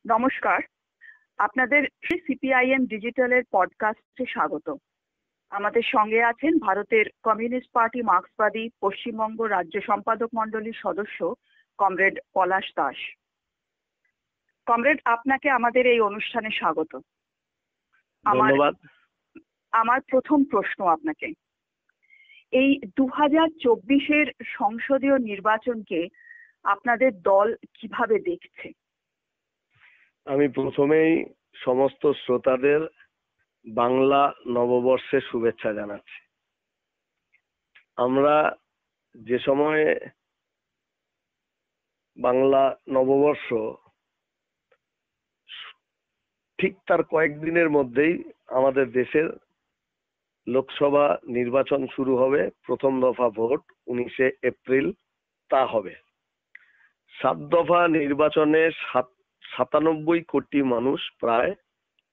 নমস্কার, আপনাদের সিপিআইএম ডিজিটালের পডকাস্টে স্বাগত। আমাদের সঙ্গে আছেন ভারতের কমিউনিস্ট পার্টি মার্ক্সবাদী পশ্চিমবঙ্গ রাজ্য সম্পাদক মণ্ডলীর সদস্য কমরেড পলাশ দাস। কমরেড, আপনাকে আমাদের এই অনুষ্ঠানে স্বাগত। ধন্যবাদ। আমার প্রথম প্রশ্ন আপনাকে, এই 2024-এর সংসদীয় নির্বাচনকে আপনাদের দল কিভাবে দেখছে? আমি প্রথমেই সমস্ত শ্রোতাদের বাংলা নববর্ষের শুভেচ্ছা জানাচ্ছি। আমরা যে সময়ে বাংলা নববর্ষ ঠিক তার কয়েকদিনের মধ্যেই আমাদের দেশের লোকসভা নির্বাচন শুরু হবে। প্রথম দফা ভোট 19শে এপ্রিল তা হবে। 7 দফা নির্বাচনে 97 কোটি মানুষ প্রায়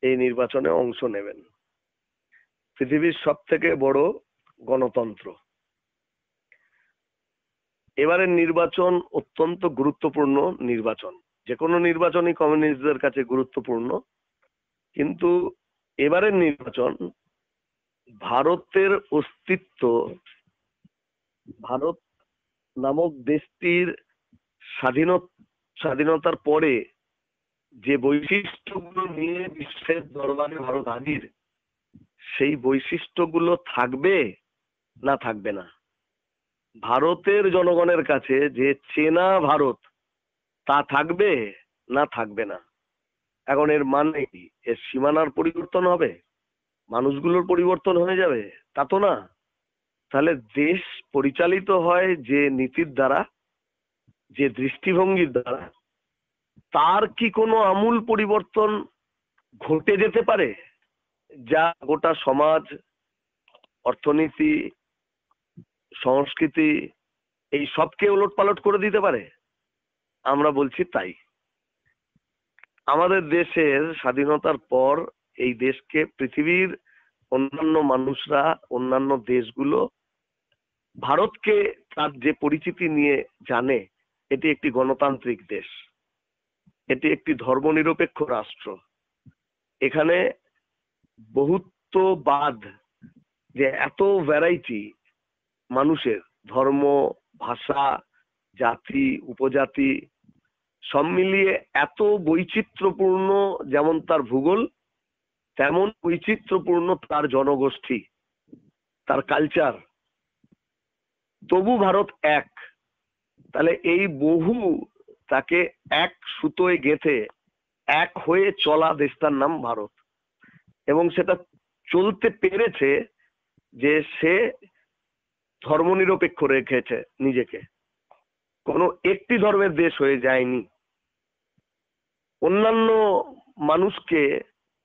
এই নির্বাচনে অংশ নেবেন। পৃথিবীর সব থেকে বড় গণতন্ত্র। এবারের নির্বাচন অত্যন্ত গুরুত্বপূর্ণ নির্বাচন। যে কোনো নির্বাচনই কমিউনিস্টদের কাছে গুরুত্বপূর্ণ, কিন্তু এবারের নির্বাচন ভারতের অস্তিত্ব, ভারত নামক দেশটির স্বাধীনতার পরে যে বৈশিষ্ট্যগুলো নিয়ে বিশ্বের দরবারে ভারত হাজির, সেই বৈশিষ্ট্যগুলো থাকবে না থাকবে না। ভারতের জনগণের কাছে যে চেনা ভারত, তা থাকবে না থাকবে না। এখন এর মানে কি? এর সীমানার পরিবর্তন হবে, মানুষগুলোর পরিবর্তন হয়ে যাবে? তা তো না। তাহলে দেশ পরিচালিত হয় যে নীতির দ্বারা, যে দৃষ্টিভঙ্গির দ্বারা, তার কি কোনো আমূল পরিবর্তন ঘটে যেতে পারে যা গোটা সমাজ, অর্থনীতি, সংস্কৃতি এই সবকে ওলটপালট করে দিতে পারে? আমরা বলছি তাই। আমাদের দেশের স্বাধীনতার পর এই দেশকে পৃথিবীর অন্যান্য মানুষরা, অন্যান্য দেশগুলো ভারতকে তার যে পরিচিতি নিয়ে জানে, এটি একটি গণতান্ত্রিক দেশ, এটি একটি ধর্মনিরপেক্ষ রাষ্ট্র। এখানে বহুত্ববাদ, যে এত ভ্যারাইটি মানুষের ধর্ম, ভাষা, জাতি, উপজাতি সব মিলিয়ে এত বৈচিত্র্যপূর্ণ, যেমন তার ভূগোল তেমন বৈচিত্র্যপূর্ণ তার জনগোষ্ঠী, তার কালচার। তবু ভারত এক। তাহলে এই বহু তাকে এক সুতোয় গেঁথে এক হয়ে চলা দেশটার নাম ভারত। এবং সেটা চলতে পেরেছে যে সে ধর্মনিরপেক্ষ রেখেছে নিজেকে, কোনো একটি ধর্মের দেশ হয়ে যায়নি। অন্যান্য মানুষকে,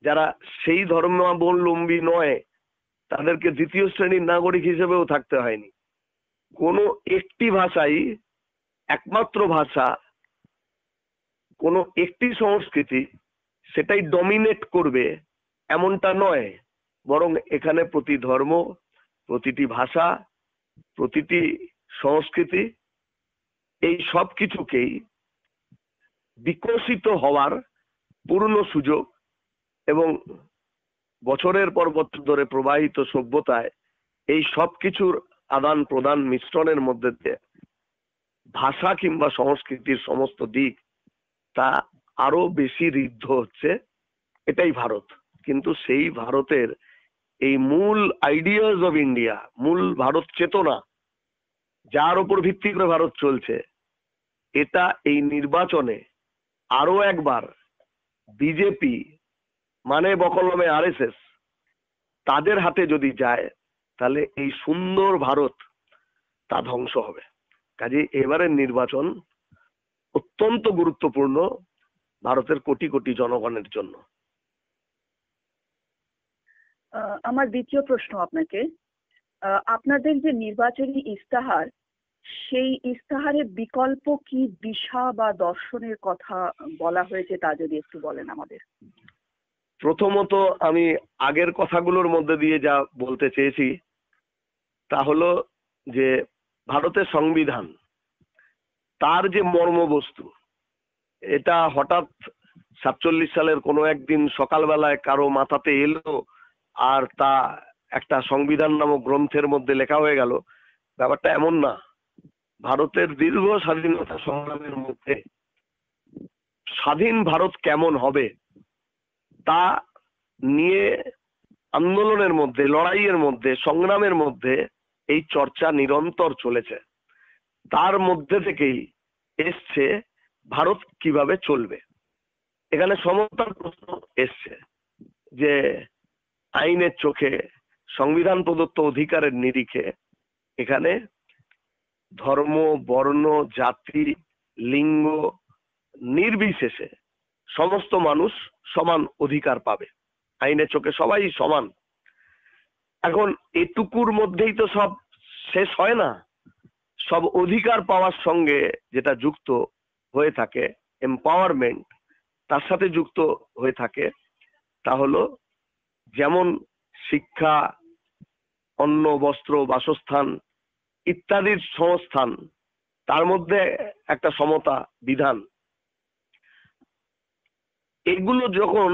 যারা সেই ধর্মাবলম্বী নয়, তাদেরকে দ্বিতীয় শ্রেণীর নাগরিক হিসেবেও থাকতে হয়নি। কোনো একটি ভাষাই, একমাত্র ভাষা, কোনো একটি সংস্কৃতি সেটাই ডমিনেট করবে এমনটা নয়, বরং এখানে প্রতি ধর্ম, প্রতিটি ভাষা, প্রতিটি সংস্কৃতি এই সব কিছুকেই বিকশিত হওয়ার পূর্ণ সুযোগ এবং বছরের পর বছর ধরে প্রবাহিত সভ্যতায় এই সব কিছুর আদান প্রদান মিশ্রণের মধ্যে দিয়ে ভাষা কিংবা সংস্কৃতির সমস্ত দিক তা আরো বেশি ঋদ্ধ হচ্ছে। এটাই ভারত। কিন্তু সেই ভারতের এই মূল আইডিয়াস অফ ইন্ডিয়া, মূল ভারত চেতনা, যার উপর ভিত্তি করে ভারত চলছে, এটা এই নির্বাচনে আরো একবার বিজেপি মানে বকলমে আরএসএস তাদের হাতে যদি যায়, তাহলে এই সুন্দর ভারত তা ধ্বংস হবে। কাজে এবারের নির্বাচন অত্যন্ত গুরুত্বপূর্ণ ভারতের কোটি কোটি জনগণের জন্য। আমার দ্বিতীয় প্রশ্ন আপনাকে, আপনাদের যে নির্বাচনী ইস্তাহার, সেই ইস্তাহারের বিকল্প কি দিশা বা দর্শনের কথা বলা হয়েছে তা যদি একটু বলেন আমাদের। প্রথমত আমি আগের কথাগুলোর মধ্যে দিয়ে যা বলতে চেয়েছি তা হলো যে ভারতের সংবিধান, তার যে মর্মবস্তু, এটা হঠাৎ 47 সালের কোনো একদিন সকালবেলায় কারো মাথাতে এলো আর তা একটা সংবিধান নামক গ্রন্থের মধ্যে লেখা হয়ে গেল, ব্যাপারটা এমন না। ভারতের দীর্ঘ স্বাধীনতা সংগ্রামের মধ্যে স্বাধীন ভারত কেমন হবে তা নিয়ে আন্দোলনের মধ্যে, লড়াইয়ের মধ্যে, সংগ্রামের মধ্যে এই চর্চা নিরন্তর চলেছে। তার মধ্যে থেকেই এসছে ভারত কিভাবে চলবে। এখানে সমতার প্রশ্ন এসছে যে আইনের চোখে, সংবিধান প্রদত্ত অধিকারের নিরিখে এখানে ধর্ম, বর্ণ, জাতি, লিঙ্গ নির্বিশেষে সমস্ত মানুষ সমান অধিকার পাবে। আইনের চোখে সবাই সমান। এখন এটুকুর মধ্যেই তো সব শেষ হয় না। সব অধিকার পাওয়ার সঙ্গে যেটা যুক্ত হয়ে থাকে, এম্পাওয়ারমেন্ট, তার সাথে যুক্ত হয়ে থাকে তা হলো যেমন শিক্ষা, অন্ন, বস্ত্র, বাসস্থান ইত্যাদির সংস্থান, তার মধ্যে একটা সমতা বিধান। এগুলো যখন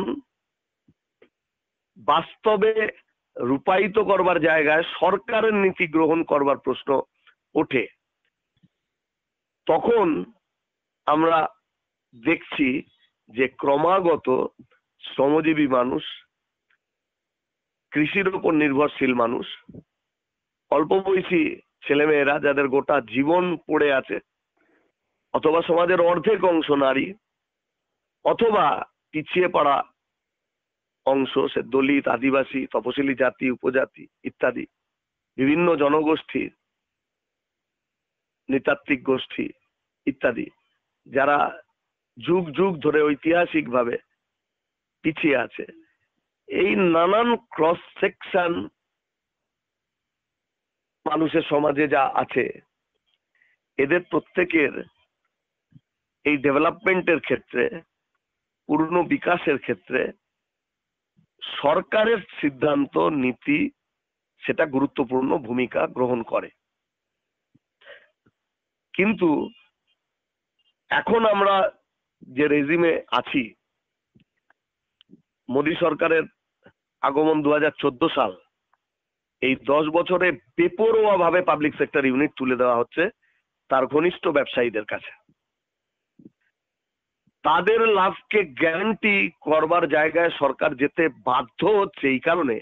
বাস্তবে রূপায়িত করবার জায়গায় সরকারের নীতি গ্রহণ করবার প্রশ্ন ওঠে, তখন আমরা দেখছি যে ক্রমাগত শ্রমজীবী মানুষ, কৃষির উপর নির্ভরশীল মানুষ, অল্প বয়সী ছেলেমেয়েরা যাদের গোটা জীবন পড়ে আছে, অথবা সমাজের অর্ধেক অংশ নারী, অথবা পিছিয়ে পড়া অংশ, সে দলিত, আদিবাসী, তপশিলি জাতি, উপজাতি ইত্যাদি বিভিন্ন জনগোষ্ঠী, নৃতাত্ত্বিক গোষ্ঠী ইত্যাদি, যারা যুগ যুগ ধরে ঐতিহাসিকভাবে পিছিয়ে আছে, এই নানান ক্রস সেকশন মানুষের সমাজে যা আছে, এদের প্রত্যেকের এই ডেভেলপমেন্টের ক্ষেত্রে, পূর্ণ বিকাশের ক্ষেত্রে সরকারের সিদ্ধান্ত, নীতি সেটা গুরুত্বপূর্ণ ভূমিকা গ্রহণ করে। কিন্তু এখন আমরা যে রেজিমে আছি, মোদী সরকারের আগমন 2014 সাল, এই 10 বছরে বেপরোয়া ভাবে পাবলিক সেক্টর ইউনিট তুলে দেওয়া হচ্ছে তার ঘনিষ্ঠ ব্যবসায়ীদের কাছে। তাদের লাভকে গ্যারান্টি করবার জায়গায় সরকার যেতে বাধ্য হচ্ছে। এই কারণে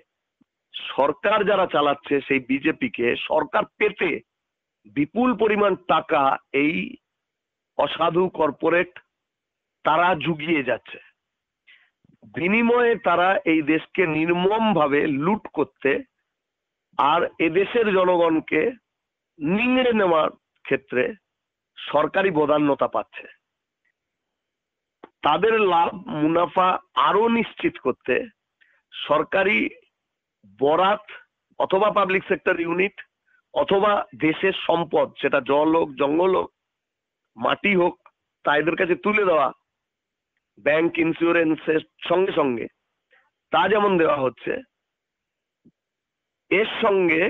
সরকার যারা চালাচ্ছে, সেই বিজেপিকে সরকার পেতে বিপুল পরিমাণ টাকা এই অসাধু কর্পোরেট তারা জুগিয়ে যাচ্ছে। বিনিময়ে তারা এই দেশকে নির্মম ভাবে লুট করতে আর এদেশের জনগণকে নিংড়ে নেওয়ার ক্ষেত্রে সরকারি বদান্যতা পাচ্ছে। তাদের লাভ, মুনাফা আরো নিশ্চিত করতে সরকারি বরাত অথবা পাবলিক সেক্টর ইউনিট অথবা দেশের সম্পদ, সেটা জল হোক, জঙ্গল হোক, মাটি হোক, তা এদের কাছে তুলে দেওয়া, ব্যাংক ইন্স্যুরেন্সের সঙ্গে সঙ্গে তা যেমন দেওয়া হচ্ছে, এর সঙ্গে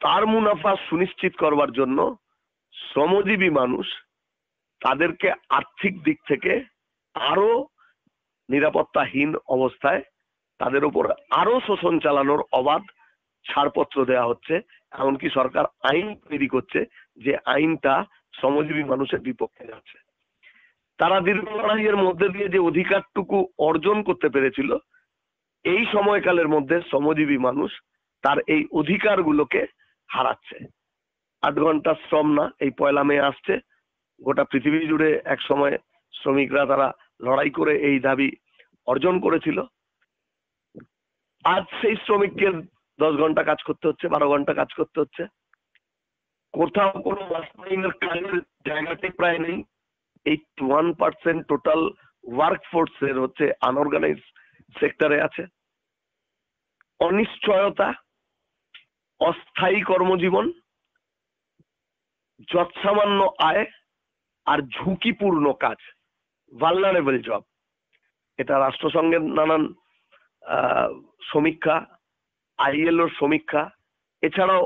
তার মুনাফা সুনিশ্চিত করবার জন্য শ্রমজীবী মানুষ তাদেরকে আর্থিক দিক থেকে আরো নিরাপত্তাহীন অবস্থায় তাদের উপর আরো শোষণ চালানোর অবাধ ছাড়পত্র দেওয়া হচ্ছে। এমনকি সরকার আইন তৈরি করছে যে আইনটা শ্রমজীবী মানুষের বিপক্ষে যাচ্ছে। তারা দীর্ঘ লড়াইয়ের মধ্যে দিয়ে যে অধিকারটুকু অর্জন করতে পেরেছিল, এই সময়কালের মধ্যে শ্রমজীবী মানুষ তার এই অধিকারগুলোকে হারাচ্ছে। 8 ঘন্টা শ্রম না, এই 1 মে আসছে, গোটা পৃথিবী জুড়ে এক সময় শ্রমিকরা তারা লড়াই করে এই দাবি অর্জন করেছিল। আজ সেই শ্রমিককে 10 ঘন্টা কাজ করতে হচ্ছে, 12 ঘন্টা কাজ করতে হচ্ছে। কোথাও কোনো মাস্টারিংয়ের কাজের জায়গাতে প্রায় নেই। 81% টোটাল ওয়ার্ক ফোর্সের হচ্ছে আনঅর্গানাইজ সেক্টরে আছে। অনিশ্চয়তা, অস্থায়ী কর্মজীবন, যৎসামান্য আয় আর ঝুঁকিপূর্ণ কাজ, ভালনারেবল জব। এটা রাষ্ট্রসংঘের নানান সমীক্ষা, ILOর সমীক্ষা, এছাড়াও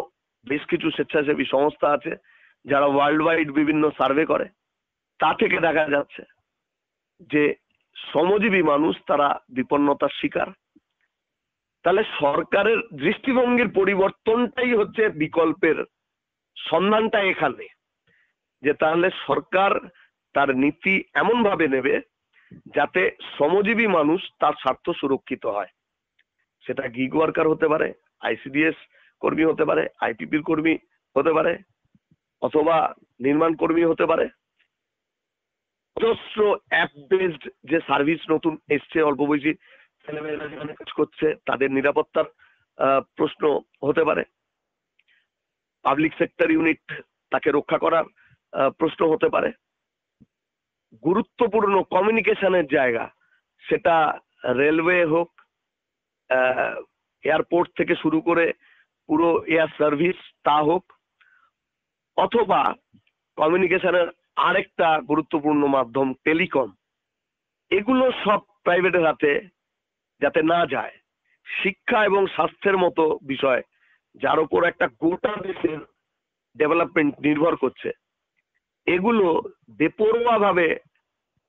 বেশ কিছু স্বেচ্ছাসেবী সংস্থা আছে যারা ওয়ার্ল্ড ওয়াইড বিভিন্ন সার্ভে করে। তা থেকে দেখা যাচ্ছে যে শ্রমজীবী মানুষ তারা বিপন্নতার শিকার। তাহলে সরকারের দৃষ্টিভঙ্গির পরিবর্তনটাই হচ্ছে বিকল্পের সন্ধানটা এখানে, যে তাহলে সরকার তার নীতি এমন ভাবে নেবে যাতে শ্রমজীবী মানুষ তার স্বার্থ সুরক্ষিত হয়। সেটা গিগ ওয়ার্কার হতে পারে, আইসিডিএস কর্মী হতে পারে, আইপিপির কর্মী হতে পারে, অথবা নির্মাণ কর্মী হতে পারে। অজস্র অ্যাপ বেসড যে সার্ভিস নতুন এসছে, অল্প বয়সী ছেলেমেয়েরা যেখানে কাজ করছে তাদের নিরাপত্তার প্রশ্ন হতে পারে, পাবলিক সেক্টর ইউনিট তাকে রক্ষা করার প্রশ্ন হতে পারে, গুরুত্বপূর্ণ কমিউনিকেশনের জায়গা, সেটা রেলওয়ে হোক, এয়ারপোর্ট থেকে শুরু করে পুরো এয়ার সার্ভিস তা হোক, অথবা কমিউনিকেশনের আরেকটা গুরুত্বপূর্ণ মাধ্যম টেলিকম, এগুলো সব প্রাইভেটের হাতে যাতে না যায়। শিক্ষা এবং স্বাস্থ্যের মতো বিষয় যার উপর একটা গোটা দেশের ডেভেলপমেন্ট নির্ভর করছে, এগুলো বেপরোয়া ভাবে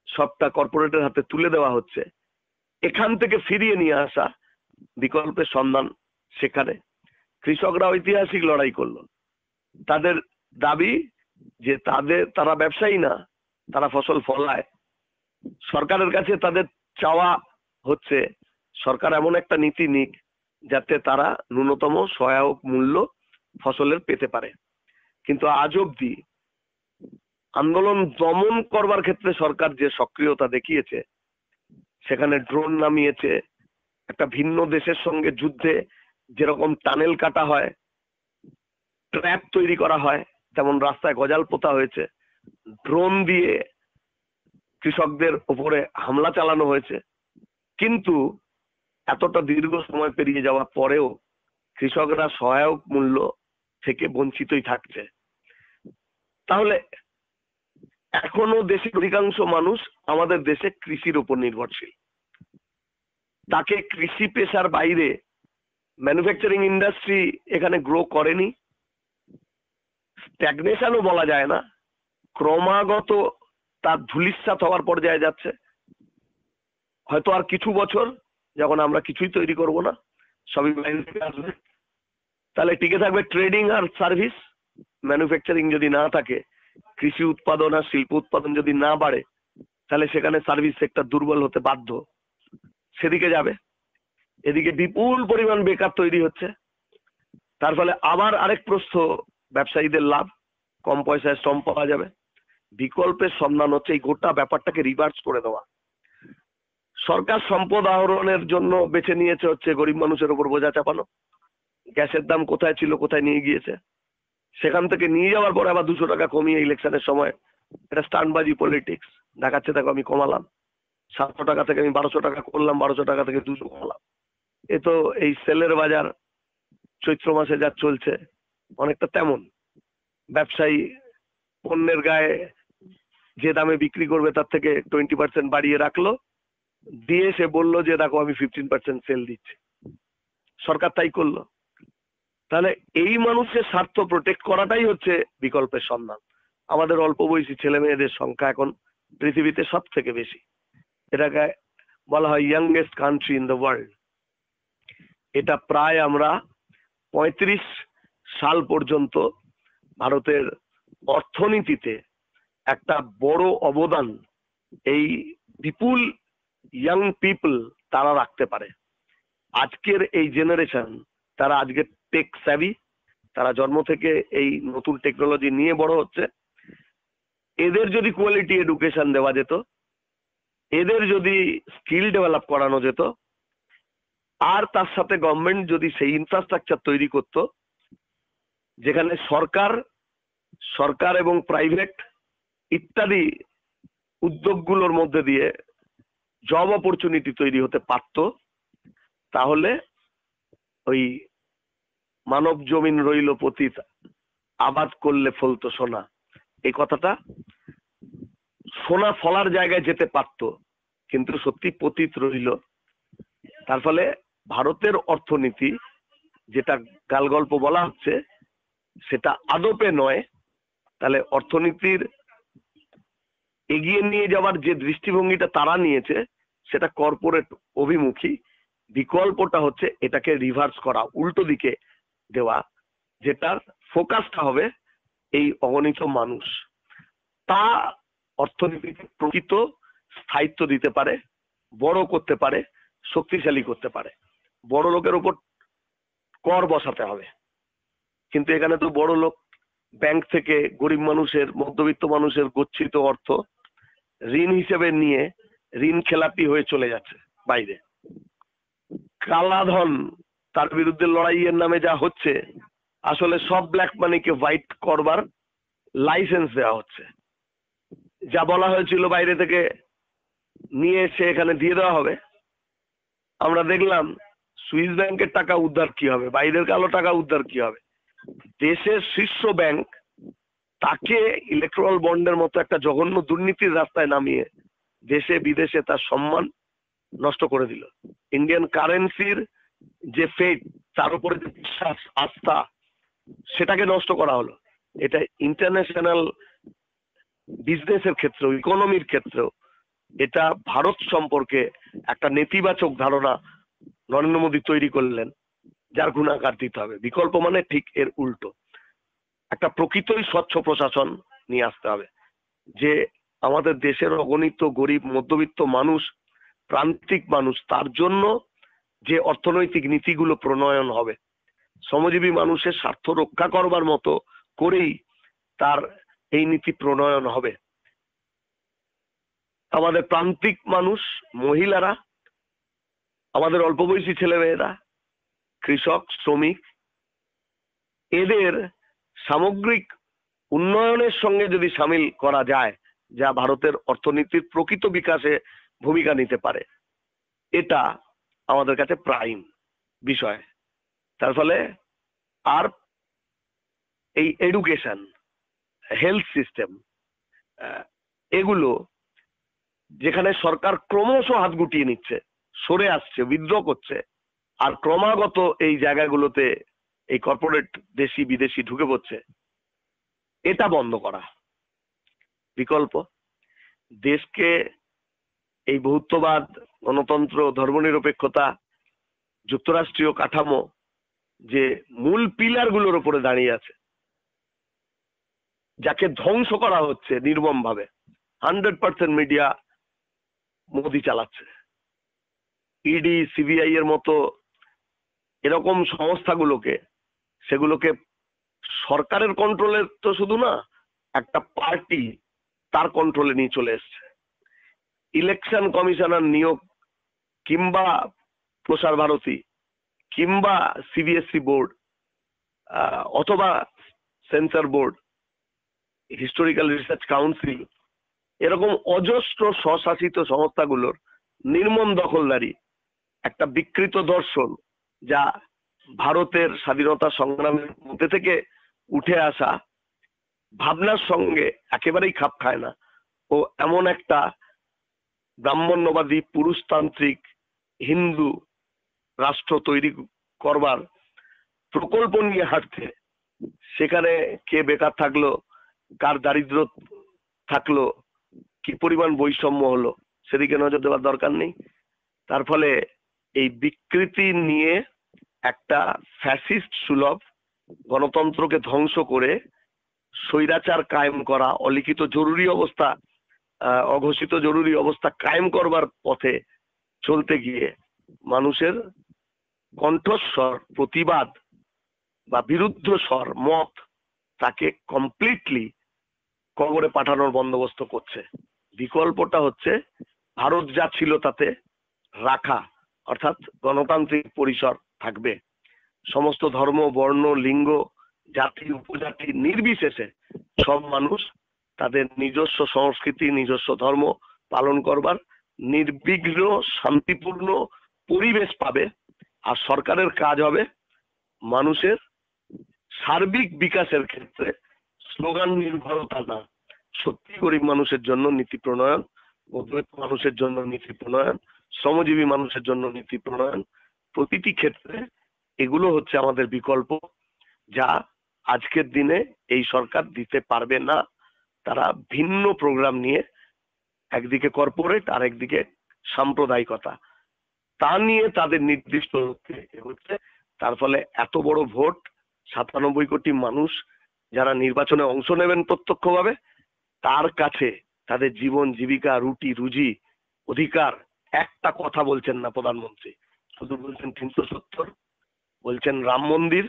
সবটা কর্পোরেটের হাতে তুলে দেওয়া হচ্ছে। এখান থেকে ফিরিয়ে নিয়ে আসা বিকল্পের সন্ধান সেখানে। কৃষকরা ঐতিহাসিক লড়াই করলো, তাদের দাবি যে তারা ব্যবসায়ী না, তারা ফসল ফলায়। সরকারের কাছে তাদের চাওয়া হচ্ছে সরকার এমন একটা নীতি নিক যাতে তারা ন্যূনতম সহায়ক মূল্য ফসলের পেতে পারে। কিন্তু আজ অব্দি আন্দোলন দমন করবার ক্ষেত্রে সরকার যে সক্রিয়তা দেখিয়েছে, সেখানে ড্রোন নামিয়েছে, একটা ভিন্ন দেশের সঙ্গে যুদ্ধে যেরকম টানেল কাটা হয়, ট্র্যাপ তৈরি করা হয়, তেমন রাস্তায় গজাল পোতা হয়েছে, ড্রোন দিয়ে কৃষকদের উপরে হামলা চালানো হয়েছে। কিন্তু এতটা দীর্ঘ সময় পেরিয়ে যাওয়ার পরেও কৃষকরা সহায়ক মূল্য থেকে বঞ্চিতই থাকছে। তাহলে এখনো দেশের অধিকাংশ মানুষ আমাদের দেশে কৃষির উপর নির্ভরশীল। তাকে কৃষি পেশার বাইরে ম্যানুফ্যাকচারিং ইন্ডাস্ট্রি এখানে গ্রো করেনি। স্ট্যাগনেশনও বলা যায় না, ক্রমাগত তার ধূলিসাৎ হওয়ার পর্যায়ে যাচ্ছে। হয়তো আর কিছু বছর যখন আমরা কিছুই তৈরি করব না, সবই বাইরে থেকে আসবে, তাহলে টিকে থাকবে ট্রেডিং আর সার্ভিস। ম্যানুফ্যাকচারিং যদি না থাকে, কৃষি উৎপাদন আর শিল্প উৎপাদন যদি না বাড়ে, তাহলে সেখানে সার্ভিস সেক্টর দুর্বল হতে বাধ্য, সেদিকে যাবে। এদিকে বিপুল পরিমাণ বেকার তৈরি হচ্ছে, তার ফলে আবার আরেক প্রস্থ ব্যবসায়ীদের লাভ, কম পয়সায় শ্রম পাওয়া যাবে। বিকল্পের সন্ধান হচ্ছে এই গোটা ব্যাপারটাকে রিভার্স করে দেওয়া। সরকার সম্পদ আহরণের জন্য বেছে নিয়েছে হচ্ছে গরিব মানুষের উপর বোঝা চাপানো। গ্যাসের দাম কোথায় ছিল, কোথায় নিয়ে গিয়েছে, সেখান থেকে নিয়ে যাওয়ার পরে আবার 200 টাকা কমিয়ে ইলেকশনের সময় এটা স্টান্টবাজি পলিটিক্স দেখাচ্ছে, দেখো আমি কমালাম, 700 টাকা থেকে আমি 1200 টাকা করলাম, 1200 টাকা থেকে 200 কমালাম। এ তো এই সেলের বাজার চৈত্র মাসে যা চলছে অনেকটা তেমন। ব্যবসায়ী পণ্যের গায়ে যে দামে বিক্রি করবে তার থেকে 20% বাড়িয়ে রাখলো, দিয়ে সে বললো যে দেখো আমি 15% সেল দিচ্ছি। সরকার তাই করলো। তাহলে এই মানুষের স্বার্থ প্রোটেক্ট করাটাই হচ্ছে বিকল্পের সন্ধান। আমাদের অল্প বয়সী ছেলে মেয়েদের সংখ্যা এখন পৃথিবীতে সব থেকে বেশি। এটাকে বলা হয় youngest country in the world. এটা প্রায় আমরা 35 সাল পর্যন্ত ভারতের অর্থনীতিতে একটা বড় অবদান এই বিপুল ইয়াং পিপল তারা রাখতে পারে। আজকের এই জেনারেশন তারা আজকে টেক স্যাভি, তারা জন্ম থেকে এই নতুন টেকনোলজি নিয়ে বড় হচ্ছে। এদের যদি কোয়ালিটি এডুকেশন দেওয়া যেত, এদের যদি স্কিল ডেভেলপ করানো যেত, আর তার সাথে গভর্নমেন্ট যদি সেই ইনফ্রাস্ট্রাকচার তৈরি করত যেখানে সরকার এবং প্রাইভেট ইত্যাদি উদ্যোগগুলোর মধ্যে দিয়ে জব অপরচুনিটি তৈরি হতে পারত, তাহলে ওই মানব জমিন রইল পতিত, আবাদ করলে ফলতো সোনা, এই কথাটা সোনা ফলার জায়গায় যেতে পারত, কিন্তু সত্যি পতিত রইল। তার ফলে ভারতের অর্থনীতি যেটা গালগল্প বলা হচ্ছে সেটা আদপে নয়। তাহলে অর্থনীতির এগিয়ে নিয়ে যাওয়ার যে দৃষ্টিভঙ্গিটা তারা নিয়েছে সেটা কর্পোরেট অভিমুখী। বিকল্পটা হচ্ছে এটাকে রিভার্স করা, উল্টো দিকে দেওয়া, যেটার ফোকাসটা হবে এই অগণিত মানুষ। তা অর্থনীতিকে প্রকৃত স্থায়িত্ব দিতে পারে, বড় করতে পারে, শক্তিশালী করতে পারে। বড় লোকের উপর কর বসাতে হবে, কিন্তু এখানে তো বড় লোক ব্যাংক থেকে গরিব মানুষের, মধ্যবিত্ত মানুষের গচ্ছিত অর্থ ঋণ হিসেবে নিয়ে ঋণ খেলাপি হয়ে চলে যাচ্ছে বাইরে। কালাধন, তার বিরুদ্ধে লড়াইয়ের নামে যা হচ্ছে, আসলে সব ব্ল্যাক মানিকে হোয়াইট করবার লাইসেন্স দেওয়া হচ্ছে। যা বলা হয়েছিল বাইরে থেকে নিয়ে এসে এখানে দিয়ে দেওয়া হবে, আমরা দেখলাম সুইস ব্যাংকের টাকা উদ্ধার কি হবে, বাইরের কালো টাকা উদ্ধার কি হবে। দেশের শীর্ষ ব্যাংক তাকে ইলেকট্রাল বন্ডের মতো একটা জঘন্য দুর্নীতির রাস্তায় নামিয়ে দেশে বিদেশে তার সম্মান নষ্ট করে দিল। ইন্ডিয়ান কারেন্সির যে ফেট, তার উপরে যে বিশ্বাস, আস্থা, সেটাকে নষ্ট করা হলো। এটা ইন্টারন্যাশনাল বিজনেসের ক্ষেত্রেও, ইকোনমির ক্ষেত্রেও এটা ভারত সম্পর্কে একটা নেতিবাচক ধারণা নরেন্দ্র মোদী তৈরি করলেন, যার গুণাকার দিতে হবে। বিকল্প মানে ঠিক এর উল্টো, একটা প্রকৃতই স্বচ্ছ প্রশাসন নিয়ে আসতে হবে, যে আমাদের দেশের অগণিত গরিব মধ্যবিত্ত মানুষ, প্রান্তিক মানুষ, তার জন্য যে অর্থনৈতিক নীতিগুলো প্রণয়ন হবে, শ্রমজীবী মানুষের স্বার্থ রক্ষা করবার মতো করেই তার এই নীতি প্রণয়ন হবে। আমাদের প্রান্তিক মানুষ, মহিলারা, আমাদের অল্প বয়সী ছেলেমেয়েরা, কৃষক, শ্রমিক, এদের সামগ্রিক উন্নয়নের সঙ্গে যদি সামিল করা যায়, যা ভারতের অর্থনীতির প্রকৃত বিকাশে ভূমিকা নিতে পারে, এটা আমাদের কাছে প্রাইম বিষয়। তার ফলে আর এই এডুকেশন, হেলথ সিস্টেম, এগুলো যেখানে সরকার ক্রমশ হাত গুটিয়ে নিচ্ছে, সরে আসছে, বিদ্রোহ করছে, আর ক্রমাগত এই জায়গাগুলোতে এই কর্পোরেট দেশি বিদেশি ঢুকে পড়ছে, এটা বন্ধ করা বিকল্প। দেশকে এই বহুত্ববাদ, গণতন্ত্র, ধর্মনিরপেক্ষতা, যুক্তরাষ্ট্রীয় কাঠামো যে মূল পিলার গুলোর উপরে দাঁড়িয়ে আছে, যাকে ধ্বংস করা হচ্ছে নির্মম ভাবে। 100% মিডিয়া মোদি চালাচ্ছে। ইডি, সিবিআই এর মতো এরকম সংস্থাগুলোকে, সেগুলোকে সরকারের কন্ট্রোলে তো শুধু না, একটা পার্টি তার কন্ট্রোলে নিয়ে চলে এসছে। ইলেকশন কমিশনার নিয়োগ, কিংবা প্রসার ভারতী, কিংবা সিবিএসই বোর্ড, অথবা censor board, historical research council, এরকম অজস্র স্বশাসিত সংস্থাগুলোর নির্মম দখলদারি একটা বিকৃত দর্শন, যা ভারতের স্বাধীনতা সংগ্রামের মধ্যে থেকে উঠে আসা ভাবনার সঙ্গে একেবারেই খাপ খায় না। ও এমন একটা ব্রাহ্মণ্যবাদী, পুরুষতান্ত্রিক, হিন্দু রাষ্ট্র তৈরি করবার প্রকল্প নিয়ে হাঁটছে। সেখানে কে বেকার থাকলো, কার দারিদ্র থাকলো, কি পরিমাণ বৈষম্য হলো, সেদিকে নজর দেওয়ার দরকার নেই। তার ফলে এই বিকৃতি নিয়ে একটা ফ্যাসিস্ট সুলভ গণতন্ত্রকে ধ্বংস করে স্বৈরাচার কায়েম করা, অলিখিত জরুরি অবস্থা, অঘোষিত জরুরি অবস্থা কায়েম করবার পথে চলতে গিয়ে মানুষের কণ্ঠস্বর, প্রতিবাদ বা বিরুদ্ধ স্বর, মত, তাকে কমপ্লিটলি কবরে পাঠানোর বন্দোবস্ত করছে। বিকল্পটা হচ্ছে ভারত যা ছিল তাতে রাখা, অর্থাৎ গণতান্ত্রিক পরিসর থাকবে। সমস্ত ধর্ম, বর্ণ, লিঙ্গ, জাতি, উপজাতি নির্বিশেষে সব মানুষ তাদের নিজস্ব সংস্কৃতি, নিজস্ব ধর্ম পালন করবার নির্বিঘ্ন শান্তিপূর্ণ পরিবেশ পাবে। আর সরকারের কাজ হবে মানুষের সার্বিক বিকাশের ক্ষেত্রে স্লোগান নির্ভরতা না, সত্যি গরিব মানুষের জন্য নীতি প্রণয়ন, মধ্যবিত্ত মানুষের জন্য নীতি প্রণয়ন, শ্রমজীবী মানুষের জন্য নীতি প্রণয়ন। প্রতিটি ক্ষেত্রে এগুলো হচ্ছে আমাদের বিকল্প, যা আজকের দিনে এই সরকার দিতে পারবে না। তারা ভিন্ন প্রোগ্রাম নিয়ে, একদিকে কর্পোরেট আর একদিকে সাম্প্রদায়িকতা, তা নিয়ে তাদের নির্দিষ্ট লক্ষ্যে এগোচ্ছে। তার ফলে এত বড় ভোট, 97 কোটি মানুষ যারা নির্বাচনে অংশ নেবেন প্রত্যক্ষভাবে, তার কাছে তাদের জীবন জীবিকা, রুটি রুজি, অধিকার, একটা কথা বলছেন না প্রধানমন্ত্রী। শুধু বলছেন 370, বলছেন রাম মন্দির,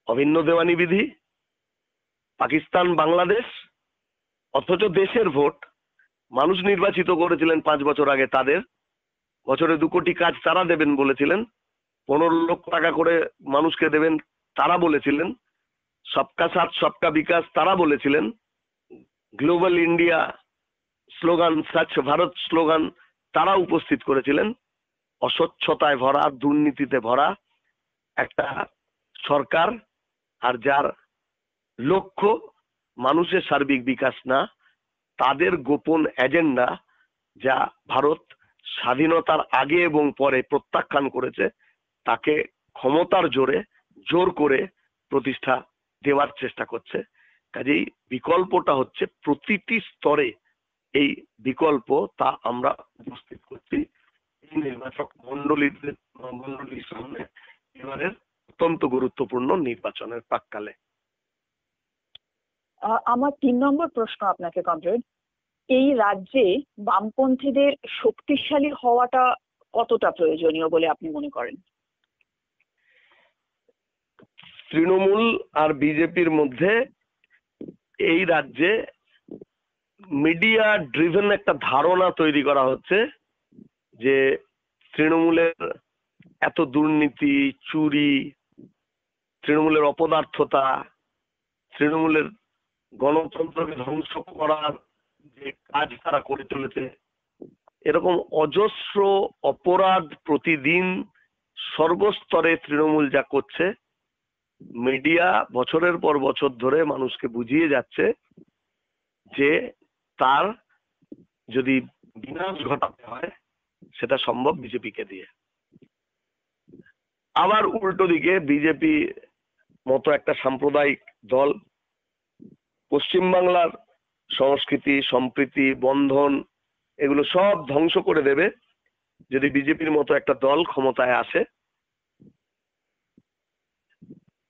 অভিন্ন দেওয়ানি বিধি, পাকিস্তান বাংলাদেশ। অথচ দেশের ভোট মানুষ নির্বাচিত করেছিলেন 5 বছর আগে, তাদের বছরে 2 কোটি কাজ তারা দেবেন বলেছিলেন, 15 লক্ষ টাকা করে মানুষকে দেবেন তারা বলেছিলেন, সবকা সাথ সবকা বিকাশ তারা বলেছিলেন, গ্লোবাল ইন্ডিয়া স্লোগান, স্বচ্ছ ভারত স্লোগান তারা উপস্থিত করেছিলেন। অস্বচ্ছতায় ভরা, দুর্নীতিতে ভরা একটা সরকার, আর যার লক্ষ্য মানুষের সার্বিক বিকাশ না, তাদের গোপন এজেন্ডা যা ভারত স্বাধীনতার আগে এবং পরে প্রত্যাখ্যান করেছে, তাকে ক্ষমতার জোর করে প্রতিষ্ঠা দেওয়ার চেষ্টা করছে। কাজেই বিকল্পটা হচ্ছে প্রতিটি স্তরে এই বিকল্প, তা আমরা উপস্থিত করছি এই নির্বাচক মন্ডলীর সামনে এবারের অত্যন্ত গুরুত্বপূর্ণ নির্বাচনের প্রাক্কালে। আমার 3 নম্বর প্রশ্ন আপনাকে, কমরেড, এই রাজ্যে বামপন্থীদের শক্তিশালী হওয়াটা কতটা প্রয়োজনীয় বলে আপনি মনে করেন? তৃণমূল আর বিজেপির মধ্যে এই রাজ্যে মিডিয়া ড্রিভেন একটা ধারণা তৈরি করা হচ্ছে যে তৃণমূলের এত দুর্নীতি, চুরি, তৃণমূলের অপদার্থতা, তৃণমূলের গণতন্ত্রকে ধ্বংস করার যে কাজ তারা করে চলেছে, এরকম অজস্র অপরাধ প্রতিদিন সর্বস্তরে তৃণমূল যা করছে, মিডিয়া বছরের পর বছর ধরে মানুষকে বুঝিয়ে যাচ্ছে যে তার যদি বিনাশ ঘটাতে হয় সেটা সম্ভব বিজেপিকে দিয়ে। আবার উল্টো দিকে বিজেপি মতো একটা সাম্প্রদায়িক দল পশ্চিমবাংলার সংস্কৃতি, সম্প্রীতি, বন্ধন এগুলো সব ধ্বংস করে দেবে যদি বিজেপির মতো একটা দল ক্ষমতায় আসে।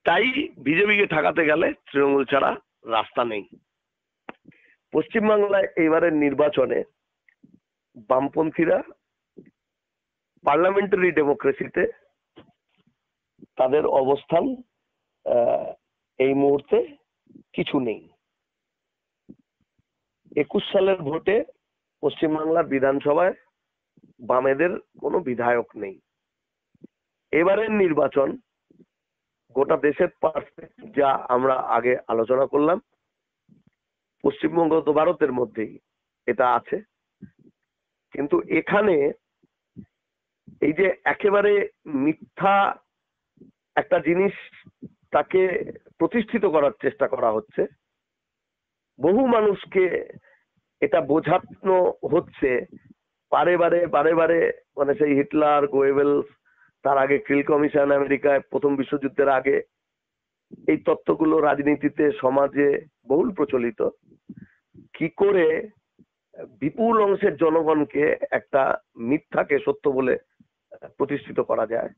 তাই বিজেপিকে ঠেকাতে গেলে তৃণমূল ছাড়া রাস্তা নেই। পশ্চিমবাংলায় এইবারের নির্বাচনে বামপন্থীরা পার্লামেন্টারি ডেমোক্রেসিতে তাদের অবস্থান এই মুহূর্তে কিছু নেই। 21 সালের ভোটে পশ্চিমবাংলার বিধানসভায় বামেদের কোনো বিধায়ক নেই। এবারের নির্বাচন গোটা দেশের পার্সপেক্টিভ যা আমরা আগে আলোচনা করলাম, পশ্চিমবঙ্গ তো ভারতের মধ্যেই এটা আছে, কিন্তু এখানে এই যে একেবারে মিথ্যা একটা জিনিস তাকে প্রতিষ্ঠিত করার চেষ্টা করা হচ্ছে, বহু মানুষকে এটা বোঝানো হচ্ছে বারে বারে, মানে সেই হিটলার, গোয়েবেলস, তার আগে ক্রিল কমিশন আমেরিকায় প্রথম বিশ্বযুদ্ধের আগে, এই তত্ত্বগুলো রাজনীতিতে সমাজে বহুল প্রচলিত। কি করে বিপুল অংশের জনগণকে একটা মিথ্যাকে সত্য বলে প্রতিষ্ঠিত করা যায়